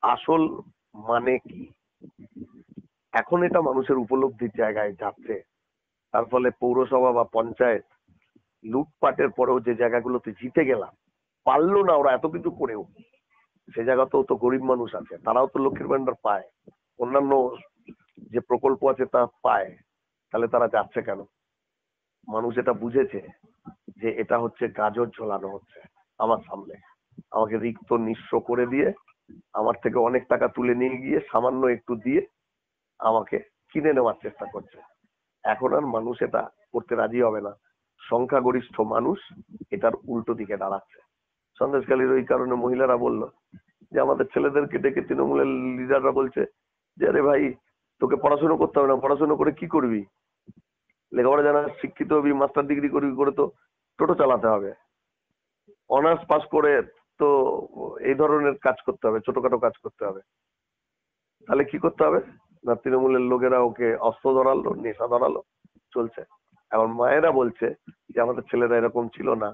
আসল মানে কি। এখন এটা মানুষের উপলব্ধির জায়গায় যাচ্ছে। তার ফলে পৌরসভা বা পঞ্চায়েত লুটপাটের পরেও যে জায়গাগুলোতে জিতে গেলাম, পারলো না ওরা এত কিছু করেও, সে জায়গাতেও তো গরিব মানুষ আছে, তারাও তো লক্ষ্মীর ভান্ডার পায়, অন্যান্য যে প্রকল্প আছে তা পায়, তাহলে তারা যাচ্ছে কেন? মানুষ এটা বুঝেছে যে এটা হচ্ছে গাজর ঝোলানো হচ্ছে আমার সামনে, আমাকে রিক্ত নিঃস্ব করে দিয়ে আমার থেকে অনেক টাকা তুলে নিয়ে গিয়ে সামান্য একটু দিয়ে আমাকে কিনে নেওয়ার চেষ্টা করছে। এখন আর মানুষ এটা করতে রাজি হবে না, সংখ্যাগরিষ্ঠ মানুষ এটার উল্টো দিকে দাঁড়াচ্ছে। সন্দেশখালীর ওই কারণে মহিলারা বলল যে আমাদের ছেলেদেরকে ডেকে তৃণমূলের লিডাররা বলছে যে আরে ভাই তোকে পড়াশোনা করতে হবে না, পড়াশোনা করে কি করবি, লেখাপড়া জানা শিক্ষিত হবি, মাস্টার ডিগ্রি করবি, করে তো টোটো চালাতে হবে, অনার্স পাস করে তো এই ধরনের কাজ করতে হবে, ছোটখাটো কাজ করতে হবে। তাহলে কি করতে হবে না, তৃণমূলের লোকেরা ওকে অস্ত্র ধরালো, নেশা ধরালো, চলছে। এখন মায়েরা বলছে যে আমাদের ছেলেরা এরকম ছিল না,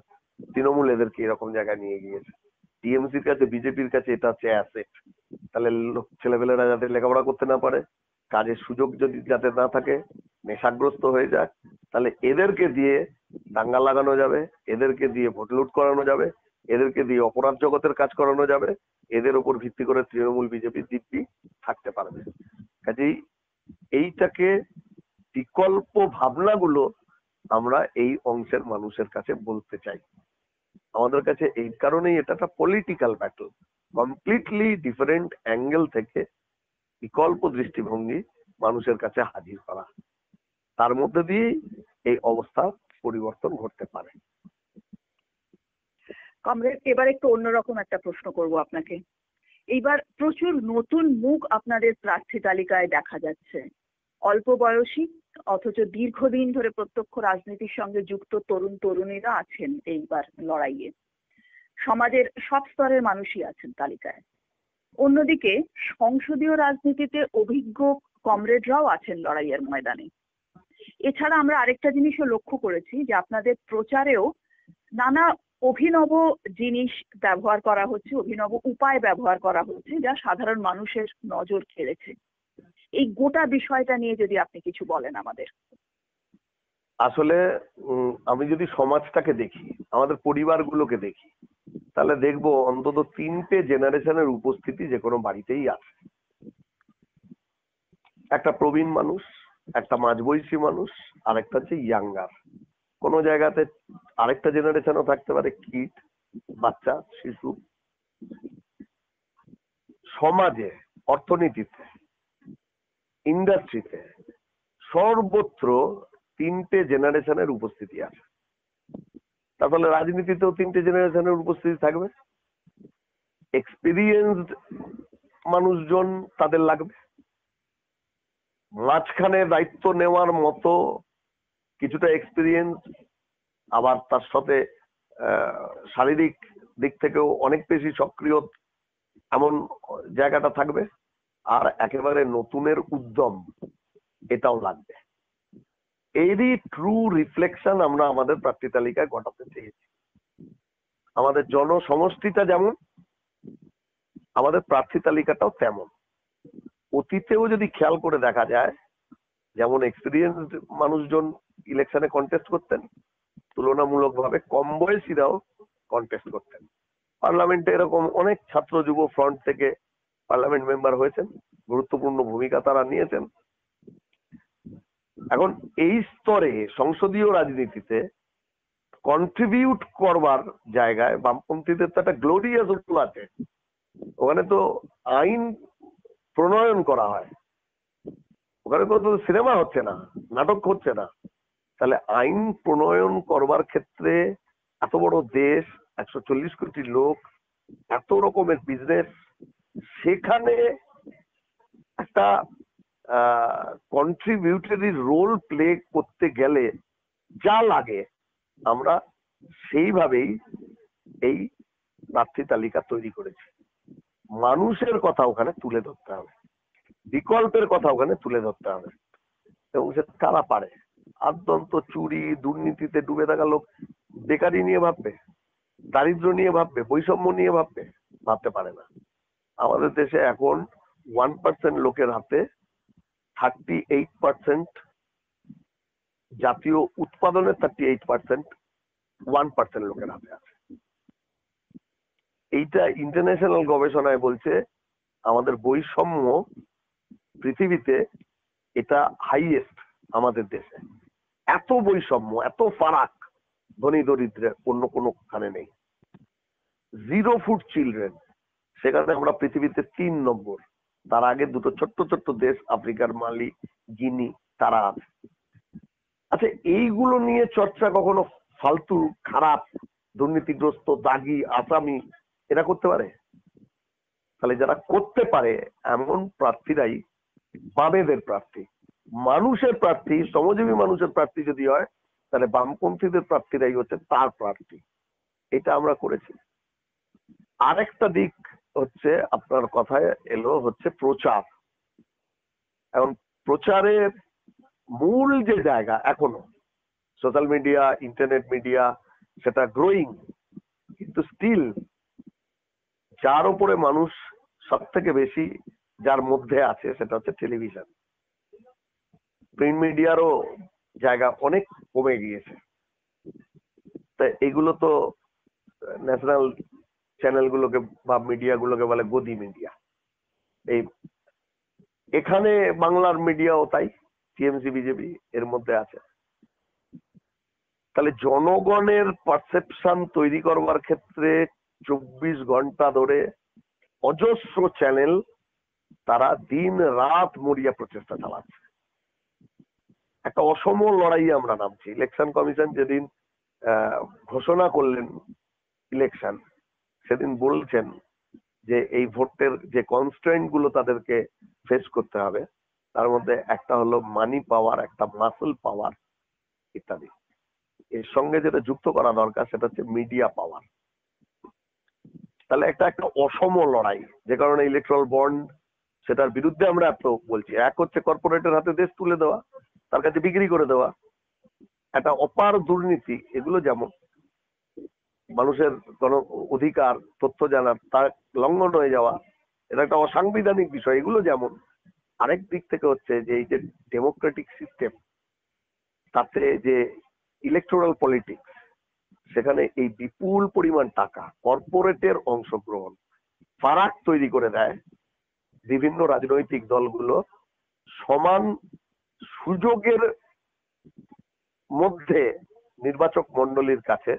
তৃণমূল এদেরকে এরকম জায়গায় নিয়ে গিয়েছে। টিএমসির কাছে, বিজেপির কাছে এটা হচ্ছে অ্যাসেট। তাহলে ছেলেপেলেরা যাতে লেখাপড়া করতে না পারে, কাজের সুযোগ যদি যাতে না থাকে, নেশাগ্রস্ত হয়ে যায়, তাহলে এদেরকে দিয়ে দাঙ্গা লাগানো যাবে, এদেরকে দিয়ে ভোট লুট করানো যাবে, এদেরকে দিয়ে অপরাধ জগতের কাজ করানো যাবে, এদের উপর ভিত্তি করে তৃণমূল বিজেপি দিব্যি থাকতে পারবে। কাজেই এইটাকে বিকল্প ভাবনাগুলো আমরা এই অংশের মানুষের কাছে বলতে চাই। আমাদের কাছে এই কারণেই এটা একটা political battle, completely different angle থেকে বিকল্প দৃষ্টিভঙ্গি মানুষের কাছে হাজির করা, তার মধ্যে দিয়ে এই অবস্থা পরিবর্তন ঘটতে পারে। কমরেড, এবার একটু অন্যরকম একটা প্রশ্ন করব আপনাকে। এইবার প্রচুর নতুন মুখ আপনাদের প্রার্থী তালিকায় দেখা যাচ্ছে। অল্প বয়সী অথচ দীর্ঘদিন ধরে প্রত্যক্ষ রাজনীতির সঙ্গে যুক্ত তরুণ তরুণীরা আছেন এইবার লড়াইয়ে। সমাজের সব স্তরের মানুষই আছেন তালিকায়। অন্যদিকে সংসদীয় রাজনীতিতে অভিজ্ঞ কমরেডরাও আছেন লড়াইয়ের ময়দানে। এছাড়া আমরা আরেকটা জিনিসও লক্ষ্য করেছি যে আপনাদের প্রচারেও নানা অভিনব জিনিস ব্যবহার করা হচ্ছে, অভিনব উপায় ব্যবহার করা হচ্ছে, যা সাধারণ মানুষের নজর কেড়েছে। এই গোটা বিষয়টা নিয়ে যদি আপনি কিছু বলেন আমাদের। আসলে আমি যদি সমাজটাকে দেখি, আমাদের পরিবারগুলোকে দেখি, তাহলে দেখবো অন্তত 3টে জেনারেশনের উপস্থিতি যে কোনো বাড়িতেই আছে। একটা প্রবীণ মানুষ, একটা মাঝবয়সী মানুষ, আর একটা হচ্ছে ইয়াঙ্গার। কোন জায়গাতে আরেকটা জেনারেশনও থাকতে পারে, কিড, বাচ্চা, শিশু। সমাজে, অর্থনীতিতে, ইন্ডাস্ট্রিতে, সর্বত্র 3টে জেনারেশনের উপস্থিতি আছে। তাহলে রাজনীতিতেও 3টে জেনারেশনের উপস্থিতি থাকবে। এক্সপিরিয়েন্সড মানুষজন তাদের লাগবে, মাঝখানে দায়িত্ব নেওয়ার মতো কিছুটা এক্সপিরিয়েন্স, আবার তার সাথে শারীরিক দিক থেকেও অনেক বেশি সক্রিয় এমন জায়গাটা থাকবে, আর একেবারে নতুনের উদ্যম এটাও লাগবে। এরই ট্রু রিফ্লেকশন আমরা আমাদের প্রার্থী তালিকায় ঘটাতে চেয়েছি। আমাদের জনসমষ্টিটা যেমন, আমাদের প্রার্থী তালিকাটাও তেমন। অতীতেও যদি খেয়াল করে দেখা যায়, যেমন এক্সপিরিয়েন্স মানুষজন ইলেকশনে কন্টেস্ট করতেন, তুলনামূলকভাবে কম বয়সীরাও কন্টেস্ট করতেন। পার্লামেন্টে এরকম অনেক ছাত্র যুব ফ্রন্ট থেকে পার্লামেন্ট মেম্বার হয়েছেন, গুরুত্বপূর্ণ ভূমিকা তারা নিয়েছেন। এখন এই স্তরে সংসদীয় রাজনীতিতে কন্ট্রিবিউট করবার জায়গায় বামপন্থীদের তো একটা গ্লোরিয়াস রোল আছে। ওখানে তো আইন প্রণয়ন করা হয়, ওখানে তো সিনেমা হচ্ছে না, নাটক হচ্ছে না। তাহলে আইন প্রণয়ন করবার ক্ষেত্রে এত বড় দেশ, 140 কোটি লোক, এত রকমের বিজনেস, সেখানে একটা কন্ট্রিবিউটরি রোল প্লে করতে গেলে যা লাগে আমরা সেইভাবেই এই প্রার্থী তালিকা তৈরি করেছি। মানুষের কথা ওখানে তুলে ধরতে হবে, বিকল্পের কথা ওখানে তুলে ধরতে হবে, এবং সে কারা পারে। আদ্যন্ত চুরি দুর্নীতিতে ডুবে থাকা লোক বেকারি নিয়ে ভাববে, দারিদ্র নিয়ে ভাববে, বৈষম্য নিয়ে ভাববে? ভাবতে পারে না। আমাদের দেশে এখন 1% লোকের হাতে 38% জাতীয় উৎপাদনের 38% 1% লোকের হাতে আছে। এইটা ইন্টারন্যাশনাল গবেষণায় বলছে আমাদের বৈষম্য পৃথিবীতে এটা হাইয়েস্ট আমাদের দেশে। এত বৈষম্য, এত ফারাক ধনী দরিদ্রের অন্য কোনোখানে নেই। 0 ফুড চিলড্রেন, সেখানে আমরা পৃথিবীতে 3 নম্বর। তার আগে দুটো ছোট্ট ছোট্ট দেশ, আফ্রিকার মালি, গিনি, তারা আছে। আচ্ছা, এইগুলো নিয়ে চর্চা কখনো ফালতু, খারাপ, দুর্নীতিগ্রস্ত, দাগি, আসামি এরা করতে পারে? তাহলে যারা করতে পারে এমন প্রার্থীরাই বামেদের প্রার্থী। মানুষের প্রার্থী, শ্রমজীবী মানুষের প্রার্থী যদি হয়, তাহলে বামপন্থীদের প্রার্থীরাই হচ্ছে তার প্রার্থী। এটা আমরা করেছি। আরেকটা দিক হচ্ছে, আপনার কথায় এলো, হচ্ছে প্রচার। এখন প্রচারের মূল যে জায়গা এখনো সোশ্যাল মিডিয়া, ইন্টারনেট মিডিয়া, সেটা গ্রোয়িং, কিন্তু স্টিল যার উপরে মানুষ সব থেকে বেশি যার মধ্যে আছে সেটা হচ্ছে টেলিভিশন। প্রিন্ট মিডিয়ারও জায়গা অনেক কমে গিয়েছে। তাই এগুলো তো ন্যাশনাল চ্যানেলগুলোকে বা মিডিয়াগুলোকে বলে গদি মিডিয়া। এই এখানে বাংলার মিডিয়াও তাই, টিএমসি বিজেপি এর মধ্যে আছে। তাহলে জনগণের পারসেপশন তৈরি করবার ক্ষেত্রে 24 ঘন্টা ধরে অজস্র চ্যানেল তারা দিন রাত মরিয়া প্রচেষ্টা চালাচ্ছে। একটা অসম লড়াই আমরা নামছি। ইলেকশন কমিশন যেদিন ঘোষণা করলেন ইলেকশন, সেদিন বলছেন যে এই ভোটের যে কনস্ট্রেন্ট গুলো তাদেরকে ফেস করতে হবে, তার মধ্যে একটা হলো মানি পাওয়ার, একটা মাসল পাওয়ার ইত্যাদি। এর সঙ্গে যেটা যুক্ত করা দরকার সেটা হচ্ছে মিডিয়া পাওয়ার। তাহলে একটা অসম লড়াই, যে কারণে ইলেকট্রাল বন্ড, সেটার বিরুদ্ধে আমরা এত বলছি। এক হচ্ছে কর্পোরেটের হাতে দেশ তুলে দেওয়া, তার কাছে বিক্রি করে দেওয়া, একটা অপার দুর্নীতি, এগুলো যেমন মানুষের কোন অধিকার, তথ্য জানার, তার লঙ্ঘন হয়ে যাওয়া, এটা একটা অসাংবিধানিক বিষয়, এগুলো যেমন। আরেক দিক থেকে হচ্ছে যে এই যে ডেমোক্রেটিক সিস্টেম, তাতে যে ইলেকটোরাল পলিটিক্স, সেখানে এই বিপুল পরিমাণ টাকা, কর্পোরেটের অংশগ্রহণ ফারাক তৈরি করে দেয় বিভিন্ন রাজনৈতিক দলগুলো সমান সুযোগের মধ্যে নির্বাচক মন্ডলীর কাছে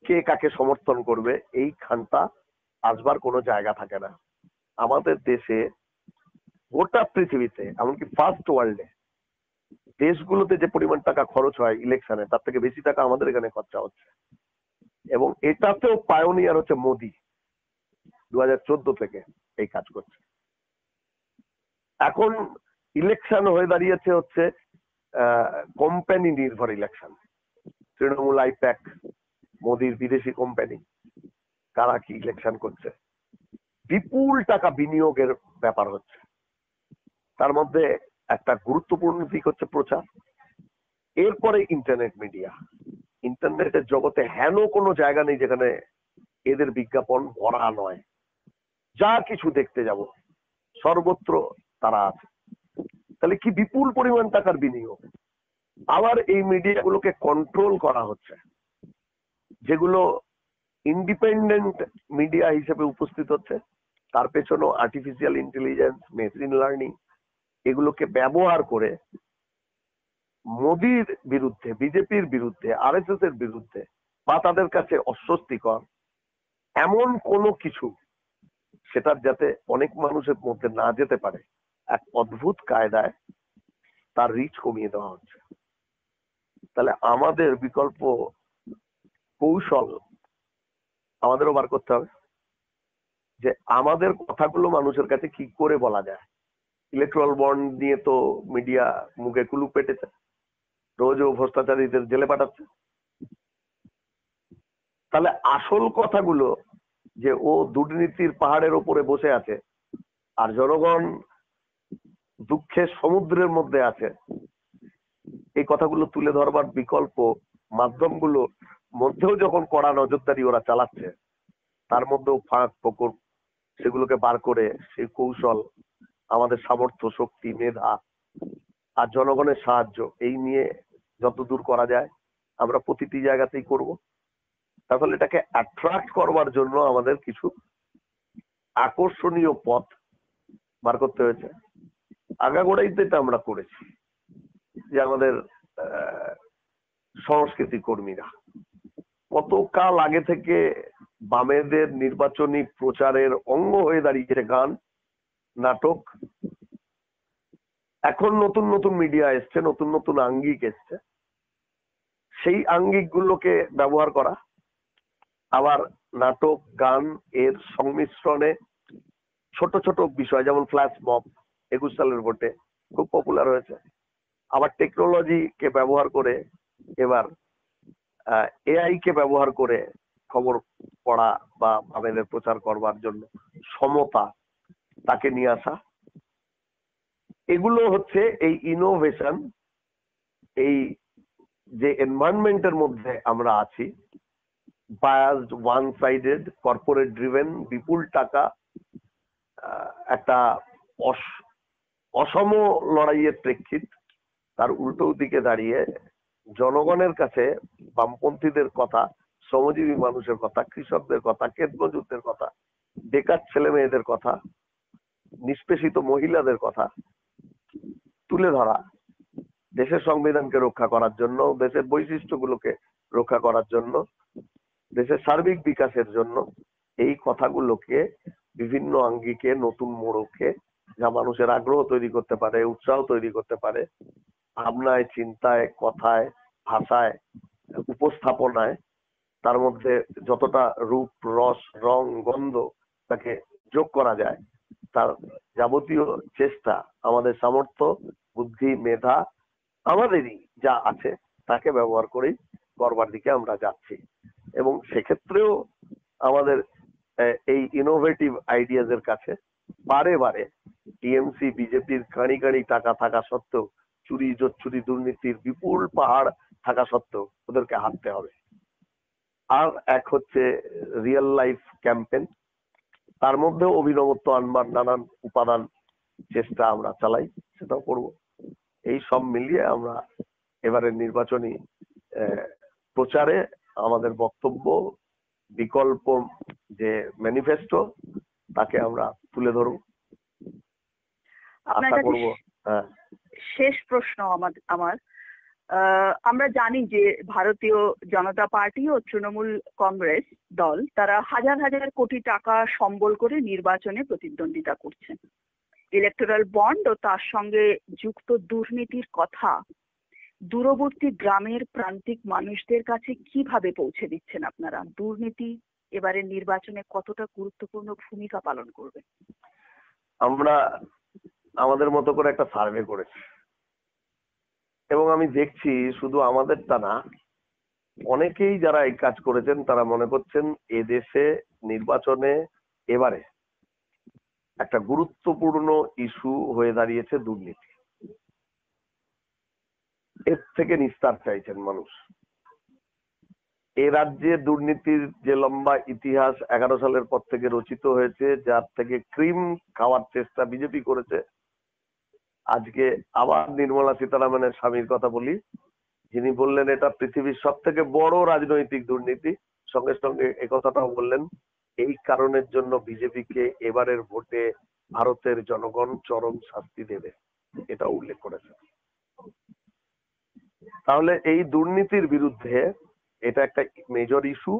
কে কাকে সমর্থন করবে এই খানটা আসবার কোনো জায়গা থাকে না। আমাদের দেশে, গোটা পৃথিবীতে, এমনকি ফার্স্ট ওয়ার্ল্ডে দেশগুলোতে যে পরিমাণ টাকা খরচ হয় ইলেকশনে, তার থেকে বেশি টাকা আমাদের এখানে খরচা হচ্ছে। এবং এটাতেও পায়োনিয়ার হচ্ছে মোদি, 2014 থেকে এই কাজ করছে। এখন ইলেকশন হয়ে দাঁড়িয়েছে হচ্ছে কোম্পানি নির্ভর ইলেকশন। তৃণমূল, আইপ্যাক, মোদির বিদেশি কোম্পানি কারা কি ইলেকশন করছে, বিপুল টাকা বিনিয়োগের ব্যাপার হচ্ছে। তার মধ্যে একটা গুরুত্বপূর্ণ দিক হচ্ছে প্রচার, এরপরে ইন্টারনেট মিডিয়া। ইন্টারনেটের জগতে হেন কোনো জায়গা নেই যেখানে এদের বিজ্ঞাপন ভরা নয়। যা কিছু দেখতে যাব সর্বত্র তারা আছে। তাহলে কি বিপুল পরিমাণ টাকার বিনিয়োগ। আবার এই মিডিয়াগুলোকে কন্ট্রোল করা হচ্ছে, যেগুলো ইন্ডিপেন্ডেন্ট মিডিয়া হিসেবে উপস্থিত হচ্ছে, তার পেছনেও আর্টিফিশিয়াল ইন্টেলিজেন্স, মেশিন লার্নিং এগুলোকে ব্যবহার করে মোদির বিরুদ্ধে, বিজেপির বিরুদ্ধে, আরএসএস এর বিরুদ্ধে বা তাদের কাছে অস্বস্তিকর এমন কোনো কিছু সেটা যাতে অনেক মানুষের মধ্যে না যেতে পারে, এক অদ্ভুত কায়দায় তার রিচ কমিয়ে দেওয়া হচ্ছে। তাহলে আমাদের বিকল্প কৌশল আমাদেরও বার করতে হবে, যে আমাদের কথাগুলো মানুষের কাছে কি করে বলা যায়। ইলেকট্রাল বন্ড নিয়ে তো মিডিয়া মুখে কুলুপ পেটেছে, রোজ ও ভ্রষ্টাচারীদের জেলে পাঠাচ্ছে। তাহলে আসল কথাগুলো যে ও দুর্নীতির পাহাড়ের ওপরে বসে আছে আর জনগণ দুঃখের সমুদ্রের মধ্যে আছে, এই কথাগুলো তুলে ধরবার বিকল্প মাধ্যমগুলোর মধ্যেও যখন কড়া নজরদারি ওরা চালাচ্ছে, তার মধ্যেও ফাঁক ফোকর সেগুলোকে বার করে সেই কৌশল, আমাদের সামর্থ্য, শক্তি, মেধা আর জনগণের সাহায্য এই নিয়ে যত দূর করা যায় আমরা প্রতিটি জায়গাতেই করব। তাহলে এটাকে অ্যাট্রাক্ট করবার জন্য আমাদের কিছু আকর্ষণীয় পথ বার করতে হয়েছে। আগাগোড়াই তো এটা আমরা করেছি, যে আমাদের সংস্কৃতি কর্মীরা কত কাল আগে থেকে বামেদের নির্বাচনী প্রচারের অঙ্গ হয়ে দাঁড়িয়েছে গান, নাটক। এখন নতুন নতুন মিডিয়া এসছে, নতুন নতুন আঙ্গিক এসছে, সেই আঙ্গিক গুলোকে ব্যবহার করা। আবার নাটক, গান এর সংমিশ্রণে ছোট ছোট বিষয়, যেমন ফ্ল্যাশ মব 21 সালের ভোটে খুব পপুলার হয়েছে। আবার টেকনোলজিকে ব্যবহার করে, এবার এআই কে ব্যবহার করে খবর পড়া বা বামেদের প্রচার করবার জন্য সমতা তাকে নিয়ে আসা, এগুলো হচ্ছে এই ইনোভেশন। এই যে এনভায়রনমেন্টের মধ্যে আমরা আছি, biased, one sided, corporate driven, বিপুল টাকা, একটা অসম লড়াইয়ের প্রেক্ষিত, তার উল্টো দিকে দাঁড়িয়ে জনগণের কাছে বামপন্থীদের কথা, শ্রমজীবী মানুষের কথা, কৃষকদের কথা, ক্ষেত মজুরদের কথা, বেকার ছেলে মেয়েদের কথা, নিষ্পেষিত মহিলাদের কথা তুলে ধরা, দেশের সংবিধানকে রক্ষা করার জন্য, দেশের বৈশিষ্ট্যগুলোকে রক্ষা করার জন্য, দেশের সার্বিক বিকাশের জন্য এই কথাগুলোকে বিভিন্ন আঙ্গিকে, নতুন মোড়কে, যা মানুষের আগ্রহ তৈরি করতে পারে, উৎসাহ তৈরি করতে পারে, ভাবনায়, চিন্তায়, কথায়, ভাষায়, উপস্থাপনায়, তার মধ্যে যতটা রূপ, রস, রং, গন্ধ তাকে যোগ করা যায়, তার যাবতীয় চেষ্টা, আমাদের সামর্থ্য, বুদ্ধি, মেধা আমাদেরই যা আছে তাকে ব্যবহার করেই করবার দিকে আমরা যাচ্ছি। এবং সেক্ষেত্রেও আমাদের এই ইনোভেটিভ আইডিয়াজ এর কাছে বারে বারে টিএমসি, বিজেপির কাঁড়ি কাঁড়ি টাকা থাকা সত্ত্বেও, চুরি, জোচ্চুরি, দুর্নীতির বিপুল পাহাড় থাকা সত্ত্বেও ওদেরকে হারতে হবে। আর এক হচ্ছে রিয়েল লাইফ ক্যাম্পেন, তার মধ্যেও অভিনবত্ব আনবার নানান উপাদান চেষ্টা আমরা চালাই, সেটাও করব। এই সব মিলিয়ে আমরা এবারের নির্বাচনী প্রচারে আমাদের বক্তব্য, বিকল্প যে ম্যানিফেস্টো, তাকে আমরা তুলে ধরব, আশা করব। হ্যাঁ, শেষ প্রশ্ন আমার আমরা জানি যে ভারতীয় জনতা পার্টি ও তৃণমূল কংগ্রেস দল তারা হাজার হাজার কোটি টাকা সম্বল করে নির্বাচনে প্রতিদ্বন্দ্বিতা করছেন। ইলেকটোরাল বন্ড ও তার সঙ্গে যুক্ত দুর্নীতির কথা দূরবর্তী গ্রামের প্রান্তিক মানুষদের কাছে কিভাবে পৌঁছে দিচ্ছেন আপনারা? দুর্নীতি এবারের নির্বাচনে কতটা গুরুত্বপূর্ণ ভূমিকা পালন করবে? আমরা আমাদের মতো করে একটা সার্ভে করেছি এবং আমি দেখছি শুধু আমাদেরটা না, অনেকেই যারা এই কাজ করেছেন তারা মনে করছেন এদেশে নির্বাচনে এবারে একটা গুরুত্বপূর্ণ ইস্যু হয়ে দাঁড়িয়েছে দুর্নীতি। এর থেকে নিস্তার চাইছেন মানুষ। এ রাজ্যে দুর্নীতির যে লম্বা ইতিহাস 11 সালের পর থেকে রচিত হয়েছে, যার থেকে ক্রিম খাওয়ার চেষ্টা বিজেপি করেছে। আজকে আবার নির্মলা সীতারামনের স্বামীর কথা বলি, যিনি বললেন এটা পৃথিবীর সব থেকে বড় রাজনৈতিক দুর্নীতি। সঙ্গে সঙ্গে একথাটাও বললেন এই কারণের জন্য বিজেপিকে এবারের ভোটে ভারতের জনগণ চরম শাস্তি দেবে, এটা উল্লেখ করেছেন। তাহলে এই দুর্নীতির বিরুদ্ধে এটা একটা মেজর ইস্যু,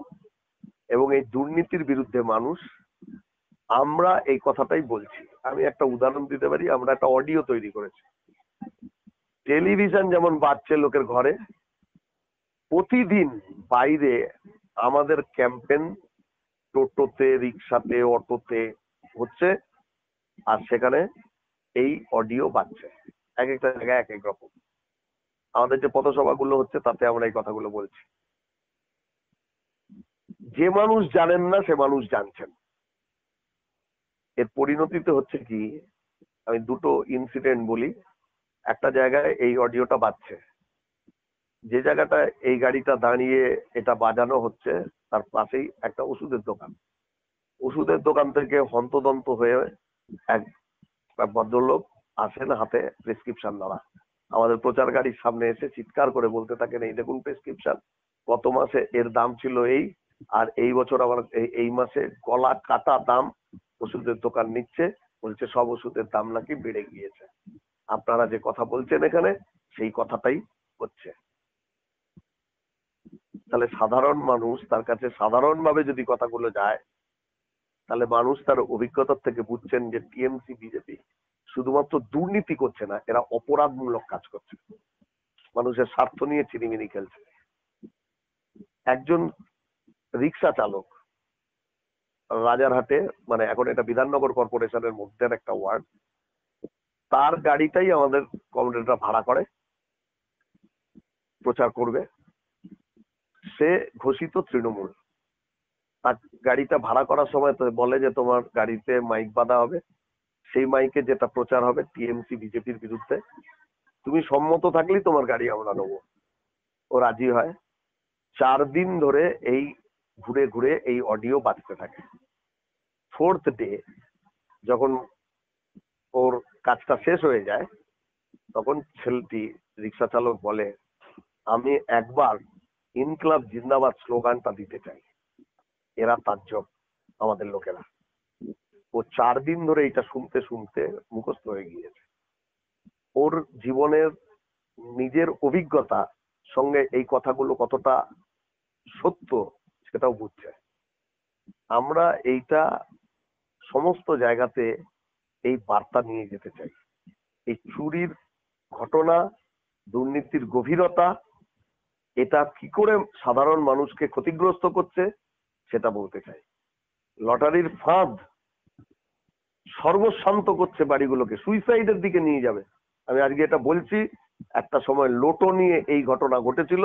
এবং এই দুর্নীতির বিরুদ্ধে মানুষ, আমরা এই কথাটাই বলছি। আমি একটা উদাহরণ দিতে পারি। আমরা একটা অডিও তৈরি করেছি। টেলিভিশন যেমন বাজছে লোকের ঘরে, প্রতিদিন বাইরে আমাদের ক্যাম্পেন টোটোতে, রিক্সাতে, অটোতে হচ্ছে, আর সেখানে এই অডিও বাজছে। এক একটা জায়গায় এক এক রকম। আমাদের যে পথসভাগুলো হচ্ছে তাতে আমরা এই কথাগুলো বলছি। যে মানুষ জানেন না সে মানুষ জানছেন। এর পরিণতিতে হচ্ছে কি, আমি দুটো ইনসিডেন্ট বলি। একটা জায়গায় এই অডিওটা বাজছে, যে জায়গাটায় এই গাড়িটা দাঁড়িয়ে এটা বাজানো হচ্ছে তার পাশেই একটা ওষুধের দোকান। ওষুধের দোকান থেকে হন্তদন্ত হয়ে এক ভদ্রলোক আসেন, হাতে প্রেসক্রিপশন ধরা। আমাদের প্রচার গাড়ির সামনে এসে চিৎকার করে বলতে থাকেন, এই দেখুন প্রেসক্রিপশন, গত মাসে এর দাম ছিল এই, আর এই বছর আমার এই মাসে গলা কাটা দাম ওষুধের দোকান নিচ্ছে। বলছে সব ওষুধের দাম নাকি বেড়ে গিয়েছে। আপনারা যে কথা বলছেন এখানে সেই কথাটাই হচ্ছে। তাহলে সাধারণ মানুষ, তার কাছে সাধারণভাবে যদি কথাগুলো যায়, তাহলে মানুষ তার অভিজ্ঞতার থেকে বুঝছেন যে টিএমসি বিজেপি শুধুমাত্র দুর্নীতি করছে না, এরা অপরাধমূলক কাজ করছে, মানুষের স্বার্থ নিয়ে চিনিমিনি খেলছে। একজন রিক্সা চালক রাজারহাটে, মানে এখন এটা বিধাননগর কর্পোরেশনের মধ্যে একটা ওয়ার্ড, তার গাড়িটাই আমাদের কমরেডরা ভাড়া করে, প্রচার করবে। সে ঘোষিত তৃণমূল। তার গাড়িটা ভাড়া করার সময় তো বলে যে তোমার গাড়িতে মাইক বাঁধা হবে, সেই মাইকে যেটা প্রচার হবে টিএমসি বিজেপির বিরুদ্ধে, তুমি সম্মত থাকলেই তোমার গাড়ি আমরা নেবো। ও রাজি হয়। 4 দিন ধরে এই ঘুরে ঘুরে এই অডিও বাজতে থাকে। 4th ডে যখন ওর কাজটা শেষ হয়ে যায়, তখন ছেলেটি, রিক্সা চালক বলে, আমি একবার ইনকলাব জিন্দাবাদ স্লোগানটা দিতে চাই। এরা তাজ্জব আমাদের লোকেরা। ও 4 দিন ধরে এটা শুনতে শুনতে মুখস্থ হয়ে গিয়েছে। ওর জীবনের নিজের অভিজ্ঞতা সঙ্গে এই কথাগুলো কতটা সত্য সেটাও বুঝছে। আমরা এইটা সমস্ত জায়গাতে এই বার্তা নিয়ে যেতে চাই। এই চুরির ঘটনা, দুর্নীতির গভীরতা, এটা কি করে সাধারণ মানুষকে ক্ষতিগ্রস্ত করছে সেটা বলতে চাই। লটারির ফাঁদ সর্বশান্ত করছে বাড়িগুলোকে, সুইসাইডের দিকে নিয়ে যাবে। আমি আজকে এটা বলছি, একটা সময় লোটো নিয়ে এই ঘটনা ঘটেছিল,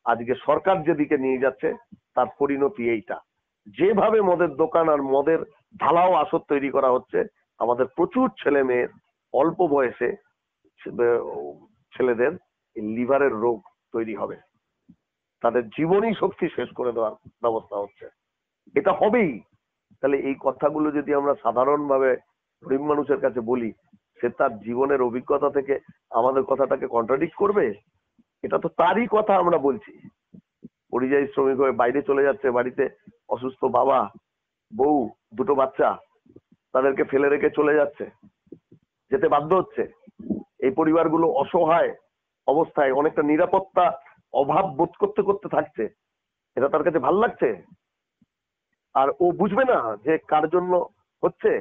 আজকে সরকার যেদিকে নিয়ে যাচ্ছে তার পরিণতি এইটা। যেভাবে মদের দোকান আর মদের ঢালাও আসর তৈরি করা হচ্ছে, আমাদের প্রচুর ছেলে মেয়ের অল্প বয়সে ছেলেদের লিভারের রোগ তৈরি হবে, তাদের জীবনী শক্তি শেষ করে দেওয়ার ব্যবস্থা হচ্ছে। এটা হবেই। তাহলে এই কথাগুলো যদি আমরা সাধারণভাবে গরিব মানুষের কাছে বলি, সে তার জীবনের অভিজ্ঞতা থেকে আমাদের কথাটাকে কন্ট্রাডিক্ট করবে? এটা তো তারই কথা আমরা বলছি। পরিযায়ী শ্রমিক হয়ে বাইরে চলে যাচ্ছে, বাড়িতে অসুস্থ বাবা, বউ, 2টো বাচ্চা, তাদেরকে ফেলে রেখে চলে যাচ্ছে, যেতে বাধ্য হচ্ছে। এই পরিবারগুলো অসহায় অবস্থায় অনেকটা নিরাপত্তা অভাব বোধ করতে করতে থাকছে। এটা তার কাছে ভাল লাগছে? আর ও বুঝবে না যে কার জন্য হচ্ছে।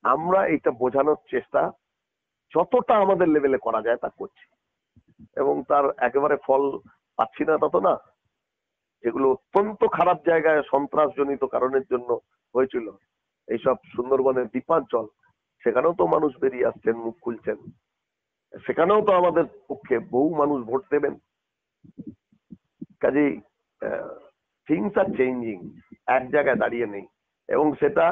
আমরা এটা বোঝানোর চেষ্টা যতটা আমাদের লেভেলে করা যায় তা করছি, এবং তার একেবারে ফল পাচ্ছি না তত না। যেগুলো অত্যন্ত খারাপ জায়গায় সন্ত্রাসজনিত কারণের জন্য হয়েছিল, এইসব সুন্দরবনের দ্বীপাঞ্চল, সেখানেও তো মানুষ বেরিয়ে আসছেন, মুখ খুলছেন। সেখানেও তো আমাদের পক্ষে বহু মানুষ ভোট দেবেন। কাজেই থিংস আর চেঞ্জিং, এক জায়গায় দাঁড়িয়ে নেই, এবং সেটা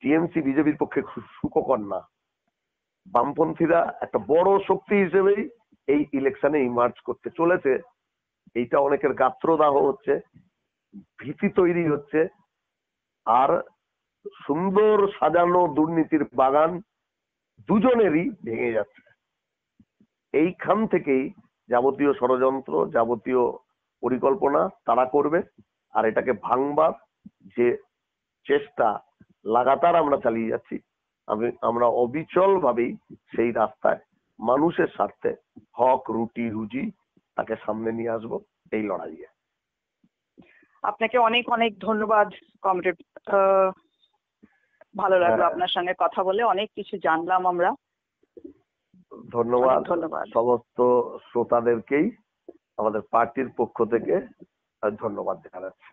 টিএমসি বিজেপির পক্ষে সুখকর না। বামপন্থীরা একটা বড় শক্তি হিসেবেই এই ইলেকশনে ইমার্জ করতে চলেছে। এইটা অনেকের গাত্রদাহ হচ্ছে, ভীতি তৈরি হচ্ছে, আর সুন্দর সাজানো দুর্নীতির বাগান দুজনেরই ভেঙে যাচ্ছে। এইখান থেকেই যাবতীয় ষড়যন্ত্র, যাবতীয় পরিকল্পনা তারা করবে, আর এটাকে ভাঙবার যে চেষ্টা লাগাতার আমরা চালিয়ে যাচ্ছি, আমরা অবিচল ভাবেই সেই রাস্তায় মানুষের স্বার্থে হক, রুটি, রুজি তাকে সামনে নিয়ে আসবো এই লড়াইয়ে। আপনাকে অনেক অনেক ধন্যবাদ কমরেড। ভালো লাগলো আপনার সঙ্গে কথা বলে, অনেক কিছু জানলাম আমরা। ধন্যবাদ ধন্যবাদ সমস্ত শ্রোতাদেরকেই আমাদের পার্টির পক্ষ থেকে ধন্যবাদ জানাচ্ছি।